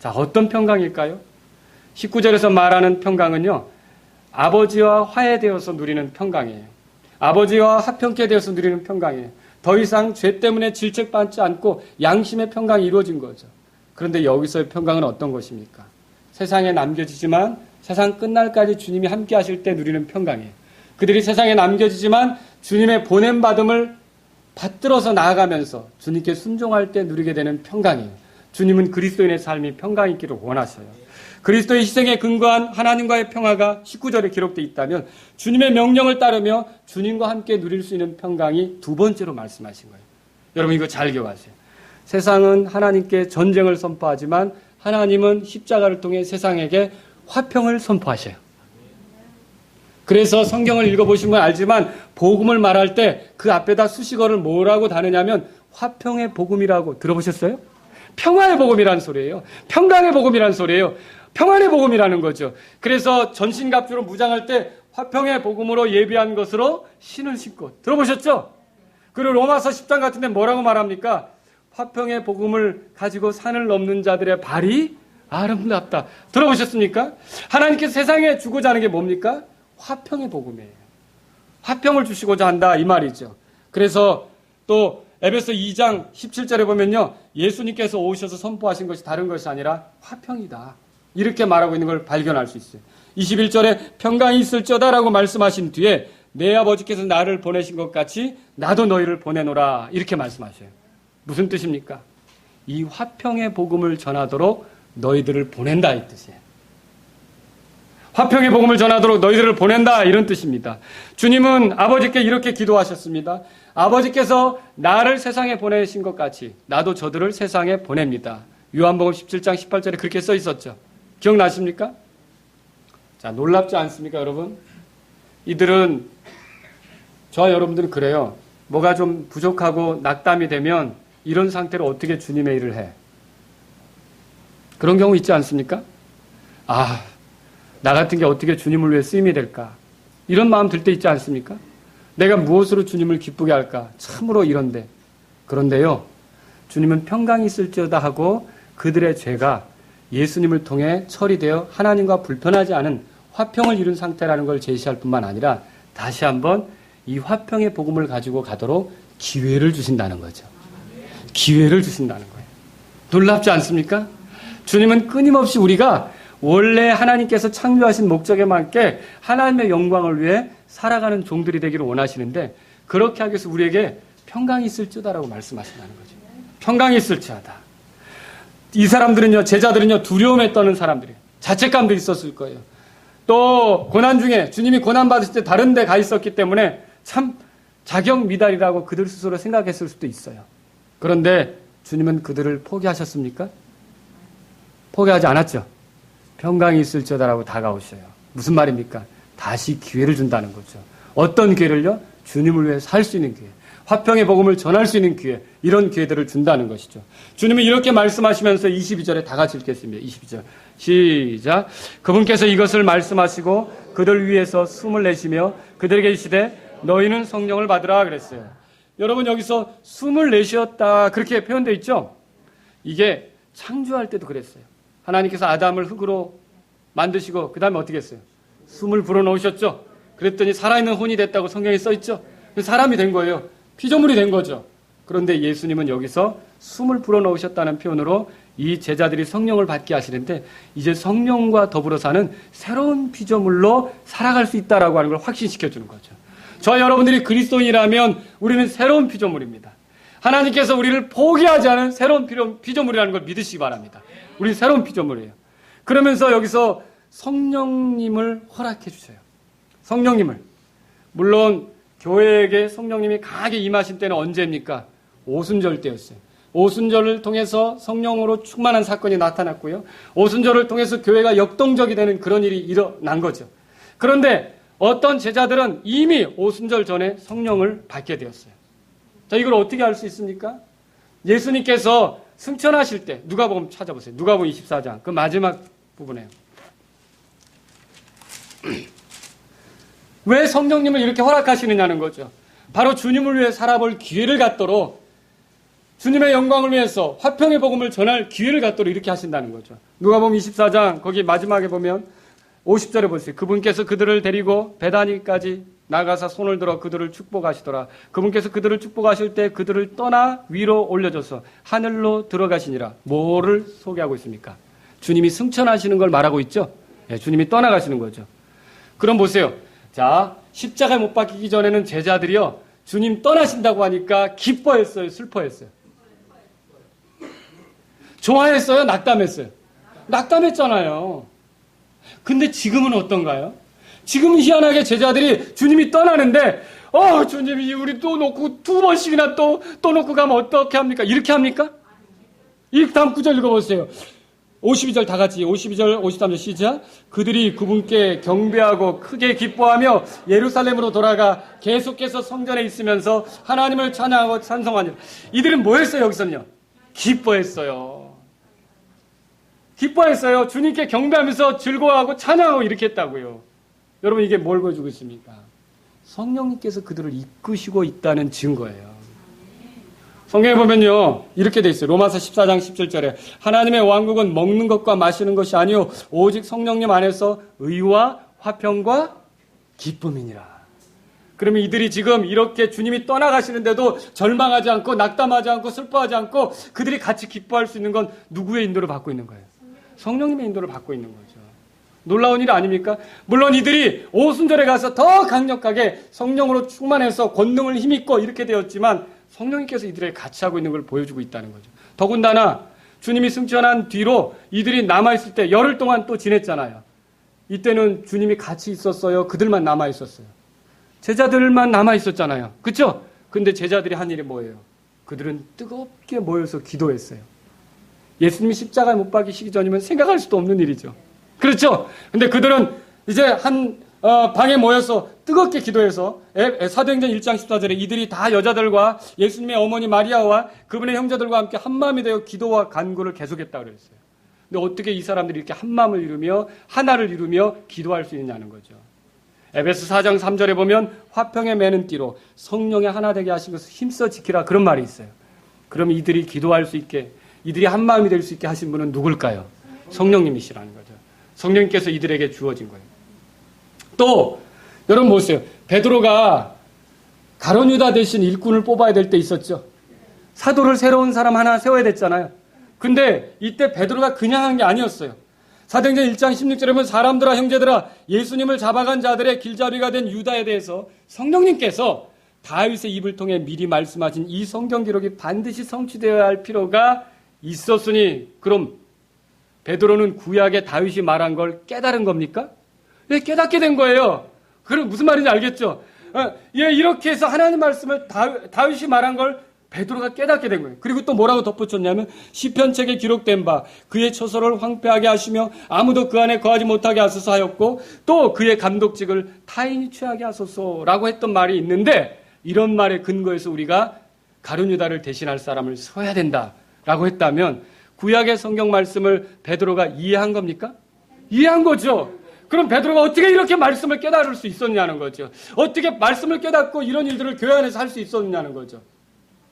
자, 어떤 평강일까요? 19절에서 말하는 평강은요, 아버지와 화해되어서 누리는 평강이에요. 아버지와 화평케 되어서 누리는 평강이에요. 더 이상 죄 때문에 질책받지 않고 양심의 평강이 이루어진 거죠. 그런데 여기서의 평강은 어떤 것입니까? 세상에 남겨지지만 세상 끝날까지 주님이 함께 하실 때 누리는 평강이에요. 그들이 세상에 남겨지지만 주님의 보냄받음을 받들어서 나아가면서 주님께 순종할 때 누리게 되는 평강이에요. 주님은 그리스도인의 삶이 평강이 있기를 원하셔요. 그리스도의 희생에 근거한 하나님과의 평화가 19절에 기록되어 있다면 주님의 명령을 따르며 주님과 함께 누릴 수 있는 평강이 두 번째로 말씀하신 거예요. 여러분 이거 잘 기억하세요. 세상은 하나님께 전쟁을 선포하지만 하나님은 십자가를 통해 세상에게 화평을 선포하셔요. 그래서 성경을 읽어보시면 알지만 복음을 말할 때 그 앞에다 수식어를 뭐라고 다느냐면 화평의 복음이라고 들어보셨어요? 평화의 복음이라는 소리예요. 평강의 복음이라는 소리예요. 평안의 복음이라는 거죠. 그래서 전신갑주로 무장할 때 화평의 복음으로 예비한 것으로 신을 신고 들어보셨죠? 그리고 로마서 10장 같은 데 뭐라고 말합니까? 화평의 복음을 가지고 산을 넘는 자들의 발이 아름답다. 들어보셨습니까? 하나님께서 세상에 주고자 하는 게 뭡니까? 화평의 복음이에요. 화평을 주시고자 한다 이 말이죠. 그래서 또 에베소 2장 17절에 보면요, 예수님께서 오셔서 선포하신 것이 다른 것이 아니라 화평이다 이렇게 말하고 있는 걸 발견할 수 있어요. 21절에 평강이 있을지어다라고 말씀하신 뒤에 내 아버지께서 나를 보내신 것 같이 나도 너희를 보내노라 이렇게 말씀하셔요. 무슨 뜻입니까? 이 화평의 복음을 전하도록 너희들을 보낸다 이 뜻이에요. 화평의 복음을 전하도록 너희들을 보낸다 이런 뜻입니다. 주님은 아버지께 이렇게 기도하셨습니다. 아버지께서 나를 세상에 보내신 것 같이 나도 저들을 세상에 보냅니다. 요한복음 17장 18절에 그렇게 써 있었죠. 기억나십니까? 자, 놀랍지 않습니까, 여러분? 이들은, 저와 여러분들은 그래요. 뭐가 좀 부족하고 낙담이 되면 이런 상태로 어떻게 주님의 일을 해? 그런 경우 있지 않습니까? 아, 나 같은 게 어떻게 주님을 위해 쓰임이 될까? 이런 마음 들 때 있지 않습니까? 내가 무엇으로 주님을 기쁘게 할까? 참으로 이런데. 그런데요, 주님은 평강이 있을지어다 하고 그들의 죄가 예수님을 통해 처리되어 하나님과 불편하지 않은 화평을 이룬 상태라는 걸 제시할 뿐만 아니라 다시 한번 이 화평의 복음을 가지고 가도록 기회를 주신다는 거죠. 기회를 주신다는 거예요. 놀랍지 않습니까? 주님은 끊임없이 우리가 원래 하나님께서 창조하신 목적에 맞게 하나님의 영광을 위해 살아가는 종들이 되기를 원하시는데 그렇게 하기 위해서 우리에게 평강이 있을지어다라고 말씀하신다는 거죠. 평강이 있을지어다. 이 사람들은요, 제자들은요, 두려움에 떠는 사람들이에요. 자책감도 있었을 거예요. 또 고난 중에 주님이 고난 받으실 때 다른 데 가 있었기 때문에 참 자격 미달이라고 그들 스스로 생각했을 수도 있어요. 그런데 주님은 그들을 포기하셨습니까? 포기하지 않았죠. 평강이 있을지어다라고 다가오셔요. 무슨 말입니까? 다시 기회를 준다는 거죠. 어떤 기회를요? 주님을 위해 살 수 있는 기회. 화평의 복음을 전할 수 있는 기회, 이런 기회들을 준다는 것이죠. 주님은 이렇게 말씀하시면서 22절에 다 같이 읽겠습니다. 22절 시작. 그분께서 이것을 말씀하시고 그들 위에서 숨을 내쉬며 그들에게 이르시되 너희는 성령을 받으라 그랬어요. 여러분, 여기서 숨을 내쉬었다 그렇게 표현되어 있죠. 이게 창조할 때도 그랬어요. 하나님께서 아담을 흙으로 만드시고 그 다음에 어떻게 했어요? 숨을 불어넣으셨죠. 그랬더니 살아있는 혼이 됐다고 성경에 써있죠. 사람이 된 거예요. 피조물이 된 거죠. 그런데 예수님은 여기서 숨을 불어넣으셨다는 표현으로 이 제자들이 성령을 받게 하시는데, 이제 성령과 더불어 사는 새로운 피조물로 살아갈 수 있다라고 하는 걸 확신시켜주는 거죠. 저 여러분들이 그리스도인이라면 우리는 새로운 피조물입니다. 하나님께서 우리를 포기하지 않은 새로운 피조물이라는 걸 믿으시기 바랍니다. 우리는 새로운 피조물이에요. 그러면서 여기서 성령님을 허락해 주세요. 성령님을. 물론 교회에게 성령님이 강하게 임하신 때는 언제입니까? 오순절 때였어요. 오순절을 통해서 성령으로 충만한 사건이 나타났고요. 오순절을 통해서 교회가 역동적이 되는 그런 일이 일어난 거죠. 그런데 어떤 제자들은 이미 오순절 전에 성령을 받게 되었어요. 자, 이걸 어떻게 알 수 있습니까? 예수님께서 승천하실 때, 누가복음 찾아보세요. 누가복음 24장, 그 마지막 부분에요. 왜 성령님을 이렇게 허락하시느냐는 거죠. 바로 주님을 위해 살아볼 기회를 갖도록, 주님의 영광을 위해서 화평의 복음을 전할 기회를 갖도록 이렇게 하신다는 거죠. 누가복음 24장 거기 마지막에 보면 50절에 보세요. 그분께서 그들을 데리고 베다니까지 나가사 손을 들어 그들을 축복하시더라. 그분께서 그들을 축복하실 때 그들을 떠나 위로 올려줘서 하늘로 들어가시니라. 뭐를 소개하고 있습니까? 주님이 승천하시는 걸 말하고 있죠. 네, 주님이 떠나가시는 거죠. 그럼 보세요. 자, 십자가에 못 박히기 전에는 제자들이요, 주님 떠나신다고 하니까 기뻐했어요, 슬퍼했어요? 좋아했어요, 낙담했어요? 낙담했잖아요. 근데 지금은 어떤가요? 지금은 희한하게 제자들이 주님이 떠나는데, 주님이 우리 또 놓고 두 번씩이나 또 놓고 가면 어떻게 합니까? 이렇게 합니까? 이 다음 구절 읽어보세요. 52절 다 같이, 52절 53절 시작. 그들이 그분께 경배하고 크게 기뻐하며 예루살렘으로 돌아가 계속해서 성전에 있으면서 하나님을 찬양하고 찬송하니라. 이들은 뭐 했어요? 여기서는요, 기뻐했어요. 기뻐했어요. 주님께 경배하면서 즐거워하고 찬양하고 이렇게 했다고요. 여러분, 이게 뭘 보여주고 있습니까? 성령님께서 그들을 이끄시고 있다는 증거예요. 성경에 보면요, 이렇게 돼 있어요. 로마서 14장 17절에 하나님의 왕국은 먹는 것과 마시는 것이 아니요 오직 성령님 안에서 의와 화평과 기쁨이니라. 그러면 이들이 지금 이렇게 주님이 떠나가시는데도 절망하지 않고 낙담하지 않고 슬퍼하지 않고 그들이 같이 기뻐할 수 있는 건 누구의 인도를 받고 있는 거예요? 성령님의 인도를 받고 있는 거죠. 놀라운 일 아닙니까? 물론 이들이 오순절에 가서 더 강력하게 성령으로 충만해서 권능을 힘입고 이렇게 되었지만 성령님께서 이들에게 같이 하고 있는 걸 보여주고 있다는 거죠. 더군다나 주님이 승천한 뒤로 이들이 남아있을 때 열흘 동안 또 지냈잖아요. 이때는 주님이 같이 있었어요? 그들만 남아있었어요? 제자들만 남아있었잖아요. 그렇죠? 근데 제자들이 한 일이 뭐예요? 그들은 뜨겁게 모여서 기도했어요. 예수님이 십자가에 못 박히시기 전이면 생각할 수도 없는 일이죠. 그렇죠? 근데 그들은 이제 한 방에 모여서 뜨겁게 기도해서 사도행전 1장 14절에 이들이 다 여자들과 예수님의 어머니 마리아와 그분의 형제들과 함께 한마음이 되어 기도와 간구를 계속했다고 그랬어요. 근데 어떻게 이 사람들이 이렇게 한마음을 이루며 하나를 이루며 기도할 수 있냐는 거죠. 에베소 4장 3절에 보면 화평에 매는 띠로 성령의 하나 되게 하신 것을 힘써 지키라, 그런 말이 있어요. 그럼 이들이 기도할 수 있게, 이들이 한마음이 될 수 있게 하신 분은 누굴까요? 성령님이시라는 거죠. 성령님께서 이들에게 주어진 거예요. 또 여러분 보세요. 베드로가 가룟 유다 대신 일꾼을 뽑아야 될 때 있었죠. 사도를 새로운 사람 하나 세워야 됐잖아요. 근데 이때 베드로가 그냥 한 게 아니었어요. 사도행전 1장 16절에 보면 사람들아 형제들아 예수님을 잡아간 자들의 길잡이가 된 유다에 대해서 성령님께서 다윗의 입을 통해 미리 말씀하신 이 성경 기록이 반드시 성취되어야 할 필요가 있었으니, 그럼 베드로는 구약의 다윗이 말한 걸 깨달은 겁니까? 예, 깨닫게 된 거예요. 그럼 무슨 말인지 알겠죠? 예, 이렇게 해서 하나님 말씀을 다윗이 말한 걸 베드로가 깨닫게 된 거예요. 그리고 또 뭐라고 덧붙였냐면 시편책에 기록된 바 그의 처소를 황폐하게 하시며 아무도 그 안에 거하지 못하게 하소서 하였고 또 그의 감독직을 타인이 취하게 하소서라고 했던 말이 있는데, 이런 말에 근거해서 우리가 가룟 유다를 대신할 사람을 서야 된다라고 했다면 구약의 성경 말씀을 베드로가 이해한 겁니까? 이해한 거죠. 그럼 베드로가 어떻게 이렇게 말씀을 깨달을 수 있었냐는 거죠. 어떻게 말씀을 깨닫고 이런 일들을 교회 안에서 할 수 있었냐는 거죠.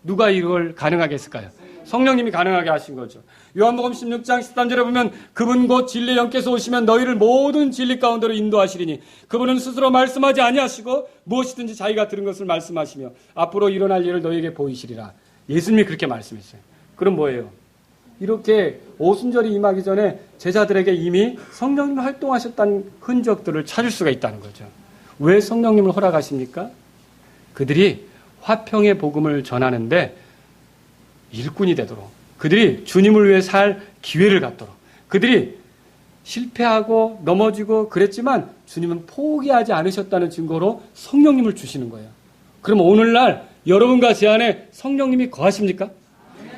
누가 이걸 가능하게 했을까요? 성령님이 가능하게 하신 거죠. 요한복음 16장 13절에 보면 그분 곧 진리 영께서 오시면 너희를 모든 진리 가운데로 인도하시리니 그분은 스스로 말씀하지 아니하시고 무엇이든지 자기가 들은 것을 말씀하시며 앞으로 일어날 일을 너희에게 보이시리라. 예수님이 그렇게 말씀했어요. 그럼 뭐예요? 이렇게 오순절이 임하기 전에 제자들에게 이미 성령님이 활동하셨다는 흔적들을 찾을 수가 있다는 거죠. 왜 성령님을 허락하십니까? 그들이 화평의 복음을 전하는데 일꾼이 되도록, 그들이 주님을 위해 살 기회를 갖도록, 그들이 실패하고 넘어지고 그랬지만 주님은 포기하지 않으셨다는 증거로 성령님을 주시는 거예요. 그럼 오늘날 여러분과 제 안에 성령님이 거하십니까?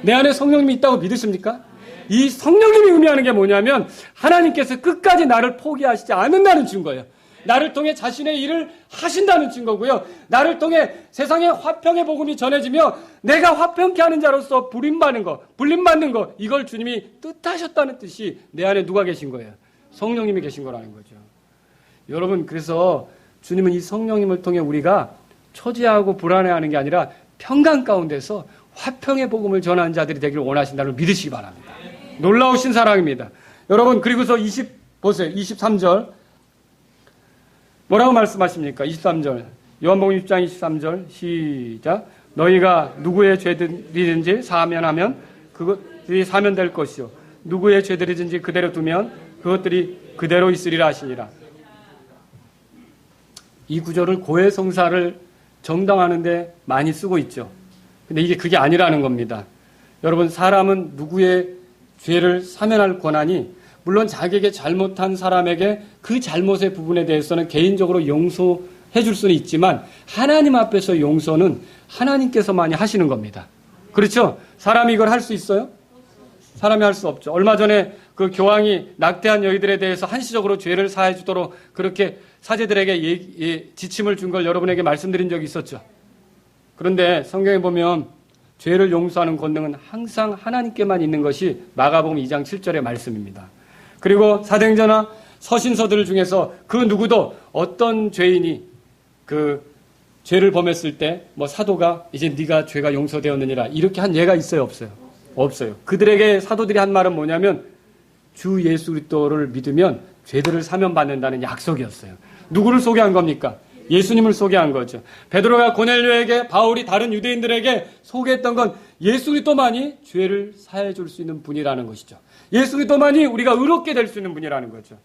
내 안에 성령님이 있다고 믿으십니까? 이 성령님이 의미하는 게 뭐냐면 하나님께서 끝까지 나를 포기하시지 않는다는 증거예요. 나를 통해 자신의 일을 하신다는 증거고요. 나를 통해 세상의 화평의 복음이 전해지며 내가 화평케 하는 자로서 불림받는 거, 이걸 주님이 뜻하셨다는 뜻이 내 안에 누가 계신 거예요? 성령님이 계신 거라는 거죠. 여러분, 그래서 주님은 이 성령님을 통해 우리가 초지하고 불안해하는 게 아니라 평강 가운데서 화평의 복음을 전하는 자들이 되기를 원하신다는 걸 믿으시기 바랍니다. 놀라우신 사랑입니다. 여러분, 그리고서 보세요. 23절. 뭐라고 말씀하십니까? 23절. 요한복음 6장 23절. 시작. 너희가 누구의 죄들이든지 사면하면 그것들이 사면될 것이요. 누구의 죄들이든지 그대로 두면 그것들이 그대로 있으리라 하시니라. 이 구절을 고해성사를 정당하는데 많이 쓰고 있죠. 근데 이게 그게 아니라는 겁니다. 여러분, 사람은 누구의 죄를 사면할 권한이 물론 자기에게 잘못한 사람에게 그 잘못의 부분에 대해서는 개인적으로 용서해 줄 수는 있지만 하나님 앞에서 용서는 하나님께서만이 하시는 겁니다. 그렇죠? 사람이 이걸 할 수 있어요? 사람이 할 수 없죠. 얼마 전에 그 교황이 낙태한 여인들에 대해서 한시적으로 죄를 사해 주도록 그렇게 사제들에게 지침을 준 걸 여러분에게 말씀드린 적이 있었죠. 그런데 성경에 보면 죄를 용서하는 권능은 항상 하나님께만 있는 것이 마가복음 2장 7절의 말씀입니다. 그리고 사도행전이나 서신서들 중에서 그 누구도 어떤 죄인이 그 죄를 범했을 때 뭐 사도가 이제 네가 죄가 용서되었느니라 이렇게 한 예가 있어요, 없어요? 없어요. 그들에게 사도들이 한 말은 뭐냐면 주 예수 그리스도를 믿으면 죄들을 사면받는다는 약속이었어요. 누구를 소개한 겁니까? 예수님을 소개한 거죠. 베드로가 고넬료에게, 바울이 다른 유대인들에게 소개했던 건 예수 그리스도만이 죄를 사해 줄 수 있는 분이라는 것이죠. 예수 그리스도만이 우리가 의롭게 될 수 있는 분이라는 거죠.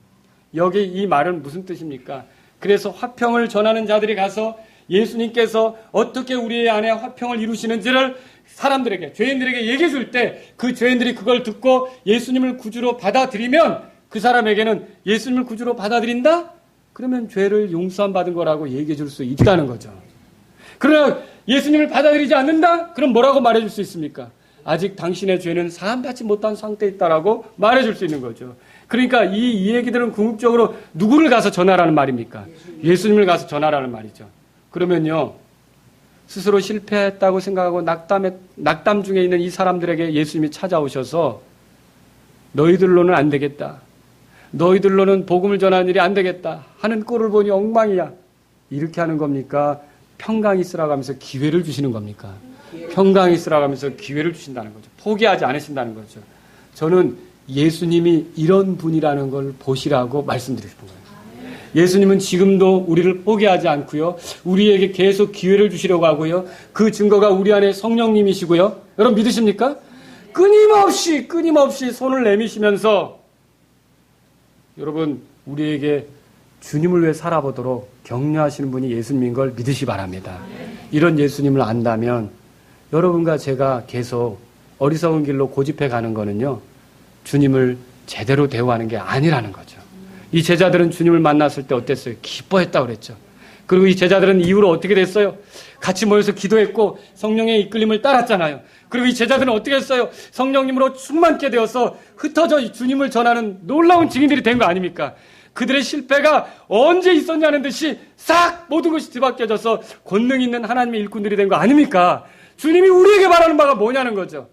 여기 이 말은 무슨 뜻입니까? 그래서 화평을 전하는 자들이 가서 예수님께서 어떻게 우리 안에 화평을 이루시는지를 사람들에게, 죄인들에게 얘기해 줄 때 그 죄인들이 그걸 듣고 예수님을 구주로 받아들이면 그 사람에게는 예수님을 구주로 받아들인다? 그러면 죄를 용서함 받은 거라고 얘기해 줄 수 있다는 거죠. 그러나 예수님을 받아들이지 않는다? 그럼 뭐라고 말해 줄 수 있습니까? 아직 당신의 죄는 사함받지 못한 상태에 있다라고 말해 줄 수 있는 거죠. 그러니까 이 얘기들은 궁극적으로 누구를 가서 전하라는 말입니까? 예수님을 가서 전하라는 말이죠. 그러면요, 스스로 실패했다고 생각하고 낙담 중에 있는 이 사람들에게 예수님이 찾아오셔서 너희들로는 안 되겠다. 너희들로는 복음을 전하는 일이 안 되겠다. 하는 꼴을 보니 엉망이야. 이렇게 하는 겁니까? 평강이 있으라고 하면서 기회를 주시는 겁니까? 평강이 있으라고 하면서 기회를 주신다는 거죠. 포기하지 않으신다는 거죠. 저는 예수님이 이런 분이라는 걸 보시라고 말씀드리고 싶은 거예요. 예수님은 지금도 우리를 포기하지 않고요. 우리에게 계속 기회를 주시려고 하고요. 그 증거가 우리 안에 성령님이시고요. 여러분 믿으십니까? 끊임없이 손을 내미시면서 여러분 우리에게 주님을 위해 살아보도록 격려하시는 분이 예수님인 걸 믿으시 바랍니다. 이런 예수님을 안다면 여러분과 제가 계속 어리석은 길로 고집해 가는 거는요. 주님을 제대로 대우하는 게 아니라는 거죠. 이 제자들은 주님을 만났을 때 어땠어요? 기뻐했다고 그랬죠. 그리고 이 제자들은 이후로 어떻게 됐어요? 같이 모여서 기도했고 성령의 이끌림을 따랐잖아요. 그리고 이 제자들은 어떻게 했어요? 성령님으로 충만케 되어서 흩어져 주님을 전하는 놀라운 증인들이 된 거 아닙니까? 그들의 실패가 언제 있었냐는 듯이 싹 모든 것이 뒤바뀌어져서 권능 있는 하나님의 일꾼들이 된 거 아닙니까? 주님이 우리에게 바라는 바가 뭐냐는 거죠.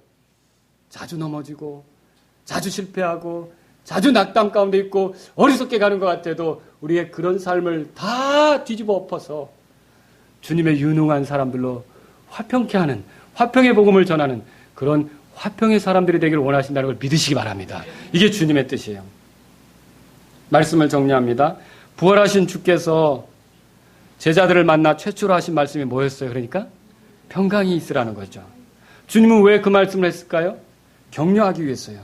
자주 넘어지고 자주 실패하고 자주 낙담 가운데 있고 어리석게 가는 것 같아도 우리의 그런 삶을 다 뒤집어 엎어서 주님의 유능한 사람들로 화평케 하는, 화평의 복음을 전하는 그런 화평의 사람들이 되기를 원하신다는 걸 믿으시기 바랍니다. 이게 주님의 뜻이에요. 말씀을 정리합니다. 부활하신 주께서 제자들을 만나 최초로 하신 말씀이 뭐였어요? 그러니까 평강이 있으라는 거죠. 주님은 왜 그 말씀을 했을까요? 격려하기 위해서요.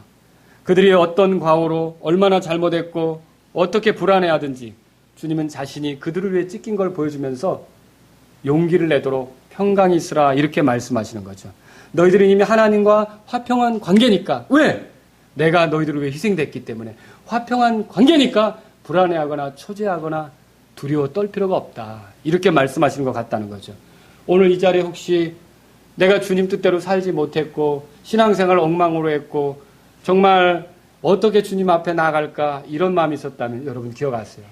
그들이 어떤 과오로 얼마나 잘못했고 어떻게 불안해하든지 주님은 자신이 그들을 위해 찢긴 걸 보여주면서 용기를 내도록 평강이 있으라 이렇게 말씀하시는 거죠. 너희들은 이미 하나님과 화평한 관계니까. 왜? 내가 너희들을 위해 희생됐기 때문에. 화평한 관계니까 불안해하거나 초조하거나 두려워 떨 필요가 없다. 이렇게 말씀하시는 것 같다는 거죠. 오늘 이 자리에 혹시 내가 주님 뜻대로 살지 못했고 신앙생활 엉망으로 했고 정말 어떻게 주님 앞에 나아갈까 이런 마음이 있었다면 여러분 기억하세요.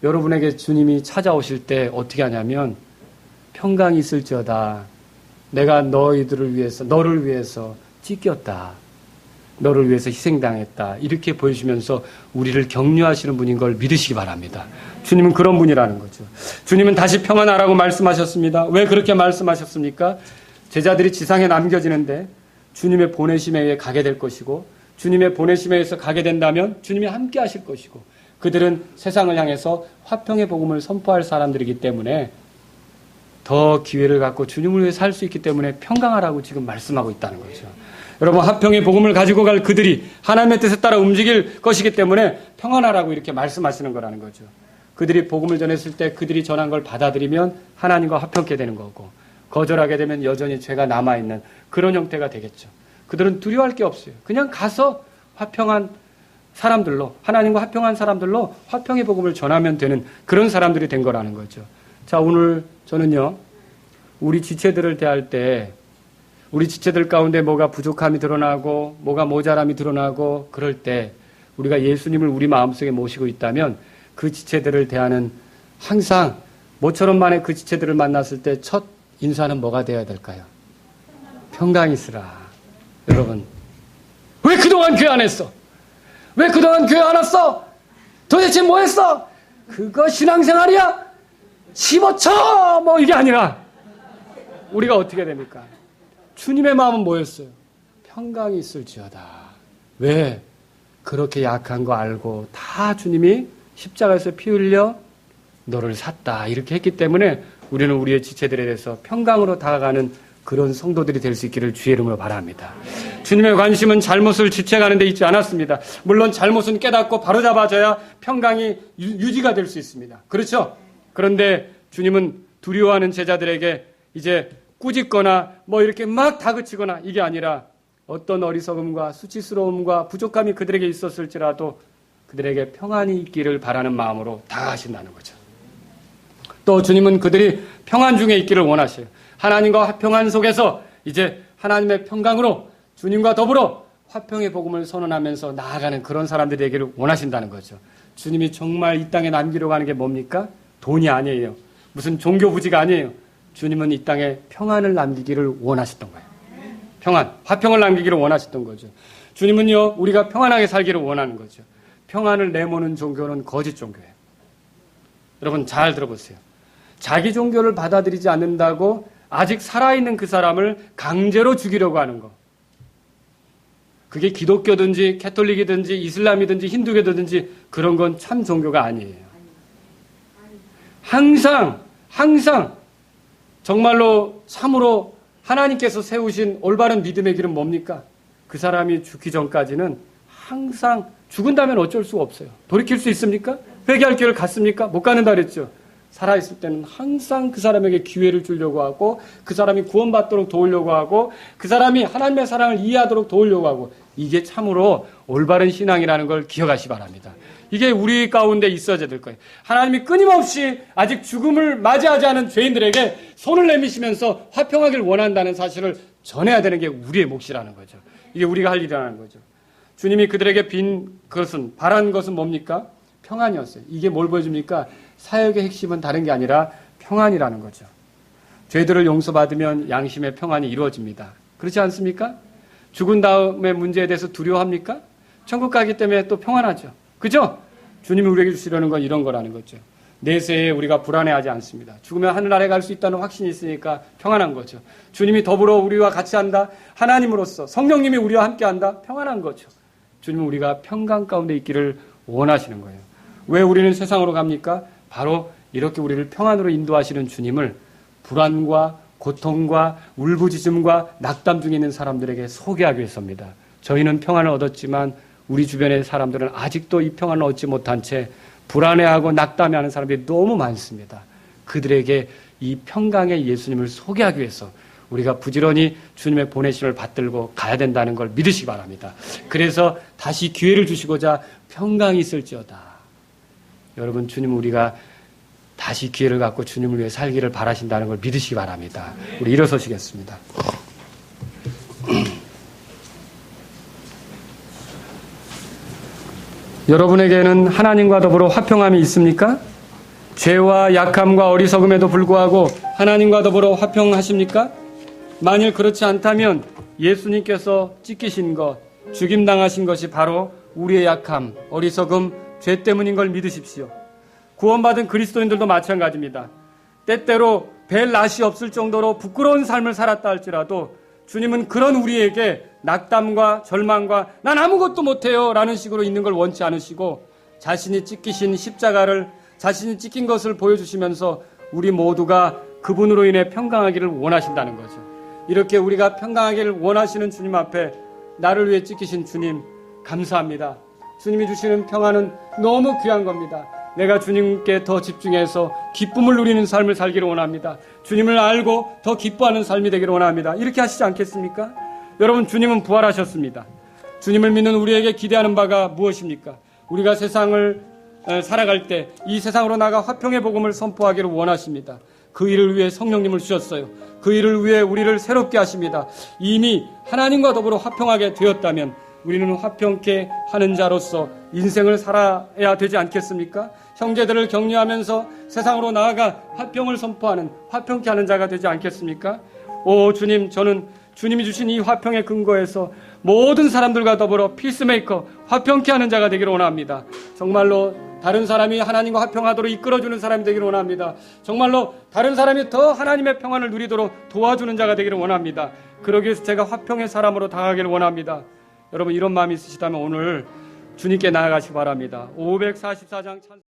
여러분에게 주님이 찾아오실 때 어떻게 하냐면 평강이 있을지어다. 내가 너희들을 위해서, 너를 위해서 찢겼다. 너를 위해서 희생당했다. 이렇게 보여주면서 우리를 격려하시는 분인 걸 믿으시기 바랍니다. 주님은 그런 분이라는 거죠. 주님은 다시 평안하라고 말씀하셨습니다. 왜 그렇게 말씀하셨습니까? 제자들이 지상에 남겨지는데 주님의 보내심에 의해 가게 될 것이고 주님의 보내심에 의해서 가게 된다면 주님이 함께 하실 것이고 그들은 세상을 향해서 화평의 복음을 선포할 사람들이기 때문에 더 기회를 갖고 주님을 위해 살 수 있기 때문에 평강하라고 지금 말씀하고 있다는 거죠. 여러분 화평의 복음을 가지고 갈 그들이 하나님의 뜻에 따라 움직일 것이기 때문에 평안하라고 이렇게 말씀하시는 거라는 거죠. 그들이 복음을 전했을 때 그들이 전한 걸 받아들이면 하나님과 화평케 되는 거고 거절하게 되면 여전히 죄가 남아있는 그런 형태가 되겠죠. 그들은 두려워할 게 없어요. 그냥 가서 화평한 사람들로 하나님과 화평한 사람들로 화평의 복음을 전하면 되는 그런 사람들이 된 거라는 거죠. 자, 오늘 저는요, 우리 지체들을 대할 때 우리 지체들 가운데 뭐가 부족함이 드러나고 뭐가 모자람이 드러나고 그럴 때 우리가 예수님을 우리 마음속에 모시고 있다면 그 지체들을 대하는 항상 모처럼 만에 그 지체들을 만났을 때 첫 인사는 뭐가 되어야 될까요? 평강이 있으라. 여러분, 왜 그동안 교회 안 했어? 왜 그동안 교회 안 왔어? 도대체 뭐 했어? 그거 신앙생활이야? 집어쳐! 뭐 이게 아니라 우리가 어떻게 됩니까? 주님의 마음은 뭐였어요? 평강이 있을지어다. 왜? 그렇게 약한 거 알고 다 주님이 십자가에서 피 흘려 너를 샀다. 이렇게 했기 때문에 우리는 우리의 지체들에 대해서 평강으로 다가가는 그런 성도들이 될 수 있기를 주의 이름으로 바랍니다. 주님의 관심은 잘못을 지체하는 데 있지 않았습니다. 물론 잘못은 깨닫고 바로잡아져야 평강이 유지가 될 수 있습니다. 그렇죠? 그런데 주님은 두려워하는 제자들에게 이제 꾸짖거나 뭐 이렇게 막 다그치거나 이게 아니라 어떤 어리석음과 수치스러움과 부족함이 그들에게 있었을지라도 그들에게 평안이 있기를 바라는 마음으로 다가가신다는 거죠. 또 주님은 그들이 평안 중에 있기를 원하셔요. 하나님과 화평한 속에서 이제 하나님의 평강으로 주님과 더불어 화평의 복음을 선언하면서 나아가는 그런 사람들이 되기를 원하신다는 거죠. 주님이 정말 이 땅에 남기려고 하는 게 뭡니까? 돈이 아니에요. 무슨 종교 부지가 아니에요. 주님은 이 땅에 평안을 남기기를 원하셨던 거예요. 평안, 화평을 남기기를 원하셨던 거죠. 주님은요, 우리가 평안하게 살기를 원하는 거죠. 평안을 내모는 종교는 거짓 종교예요. 여러분 잘 들어보세요. 자기 종교를 받아들이지 않는다고 아직 살아있는 그 사람을 강제로 죽이려고 하는 거. 그게 기독교든지 캐톨릭이든지 이슬람이든지 힌두교든지 그런 건 참 종교가 아니에요. 항상 정말로 참으로 하나님께서 세우신 올바른 믿음의 길은 뭡니까? 그 사람이 죽기 전까지는 항상 죽은다면 어쩔 수가 없어요. 돌이킬 수 있습니까? 회개할 길을 갔습니까? 못 가는다 그랬죠. 살아있을 때는 항상 그 사람에게 기회를 주려고 하고 그 사람이 구원받도록 도우려고 하고 그 사람이 하나님의 사랑을 이해하도록 도우려고 하고 이게 참으로 올바른 신앙이라는 걸 기억하시기 바랍니다. 이게 우리 가운데 있어야 될 거예요. 하나님이 끊임없이 아직 죽음을 맞이하지 않은 죄인들에게 손을 내미시면서 화평하길 원한다는 사실을 전해야 되는 게 우리의 몫이라는 거죠. 이게 우리가 할 일이라는 거죠. 주님이 그들에게 빈 것은 바란 것은 뭡니까? 평안이었어요. 이게 뭘 보여줍니까? 사역의 핵심은 다른 게 아니라 평안이라는 거죠. 죄들을 용서받으면 양심의 평안이 이루어집니다. 그렇지 않습니까? 죽은 다음의 문제에 대해서 두려워합니까? 천국 가기 때문에 또 평안하죠. 그죠? 주님이 우리에게 주시려는 건 이런 거라는 거죠. 내세에 우리가 불안해하지 않습니다. 죽으면 하늘나라에 갈 수 있다는 확신이 있으니까 평안한 거죠. 주님이 더불어 우리와 같이 한다. 하나님으로서 성령님이 우리와 함께 한다. 평안한 거죠. 주님은 우리가 평강 가운데 있기를 원하시는 거예요. 왜 우리는 세상으로 갑니까? 바로 이렇게 우리를 평안으로 인도하시는 주님을 불안과 고통과 울부짖음과 낙담 중에 있는 사람들에게 소개하기 위해서입니다. 저희는 평안을 얻었지만 우리 주변의 사람들은 아직도 이 평안을 얻지 못한 채 불안해하고 낙담해하는 사람들이 너무 많습니다. 그들에게 이 평강의 예수님을 소개하기 위해서 우리가 부지런히 주님의 보내심을 받들고 가야 된다는 걸 믿으시기 바랍니다. 그래서 다시 기회를 주시고자 평강이 있을지어다. 여러분, 주님 우리가 다시 기회를 갖고 주님을 위해 살기를 바라신다는 걸 믿으시기 바랍니다. 우리 일어서시겠습니다. 여러분에게는 하나님과 더불어 화평함이 있습니까? 죄와 약함과 어리석음에도 불구하고 하나님과 더불어 화평하십니까? 만일 그렇지 않다면 예수님께서 찢기신 것, 죽임당하신 것이 바로 우리의 약함, 어리석음, 죄 때문인 걸 믿으십시오. 구원받은 그리스도인들도 마찬가지입니다. 때때로 뵐 낯이 없을 정도로 부끄러운 삶을 살았다 할지라도 주님은 그런 우리에게 낙담과 절망과 난 아무것도 못해요 라는 식으로 있는 걸 원치 않으시고 자신이 찢기신 십자가를, 자신이 찢긴 것을 보여주시면서 우리 모두가 그분으로 인해 평강하기를 원하신다는 거죠. 이렇게 우리가 평강하기를 원하시는 주님 앞에 나를 위해 찢기신 주님 감사합니다. 주님이 주시는 평안은 너무 귀한 겁니다. 내가 주님께 더 집중해서 기쁨을 누리는 삶을 살기를 원합니다. 주님을 알고 더 기뻐하는 삶이 되기를 원합니다. 이렇게 하시지 않겠습니까? 여러분, 주님은 부활하셨습니다. 주님을 믿는 우리에게 기대하는 바가 무엇입니까? 우리가 세상을 살아갈 때 이 세상으로 나가 화평의 복음을 선포하기를 원하십니다. 그 일을 위해 성령님을 주셨어요. 그 일을 위해 우리를 새롭게 하십니다. 이미 하나님과 더불어 화평하게 되었다면 우리는 화평케 하는 자로서 인생을 살아야 되지 않겠습니까? 형제들을 격려하면서 세상으로 나아가 화평을 선포하는, 화평케 하는 자가 되지 않겠습니까? 오 주님, 저는 주님이 주신 이 화평의 근거에서 모든 사람들과 더불어 피스메이커, 화평케 하는 자가 되기를 원합니다. 정말로 다른 사람이 하나님과 화평하도록 이끌어주는 사람이 되기를 원합니다. 정말로 다른 사람이 더 하나님의 평안을 누리도록 도와주는 자가 되기를 원합니다. 그러기 위해서 제가 화평의 사람으로 다가가기를 원합니다. 여러분, 이런 마음이 있으시다면 오늘 주님께 나아가시기 바랍니다. 544장 찬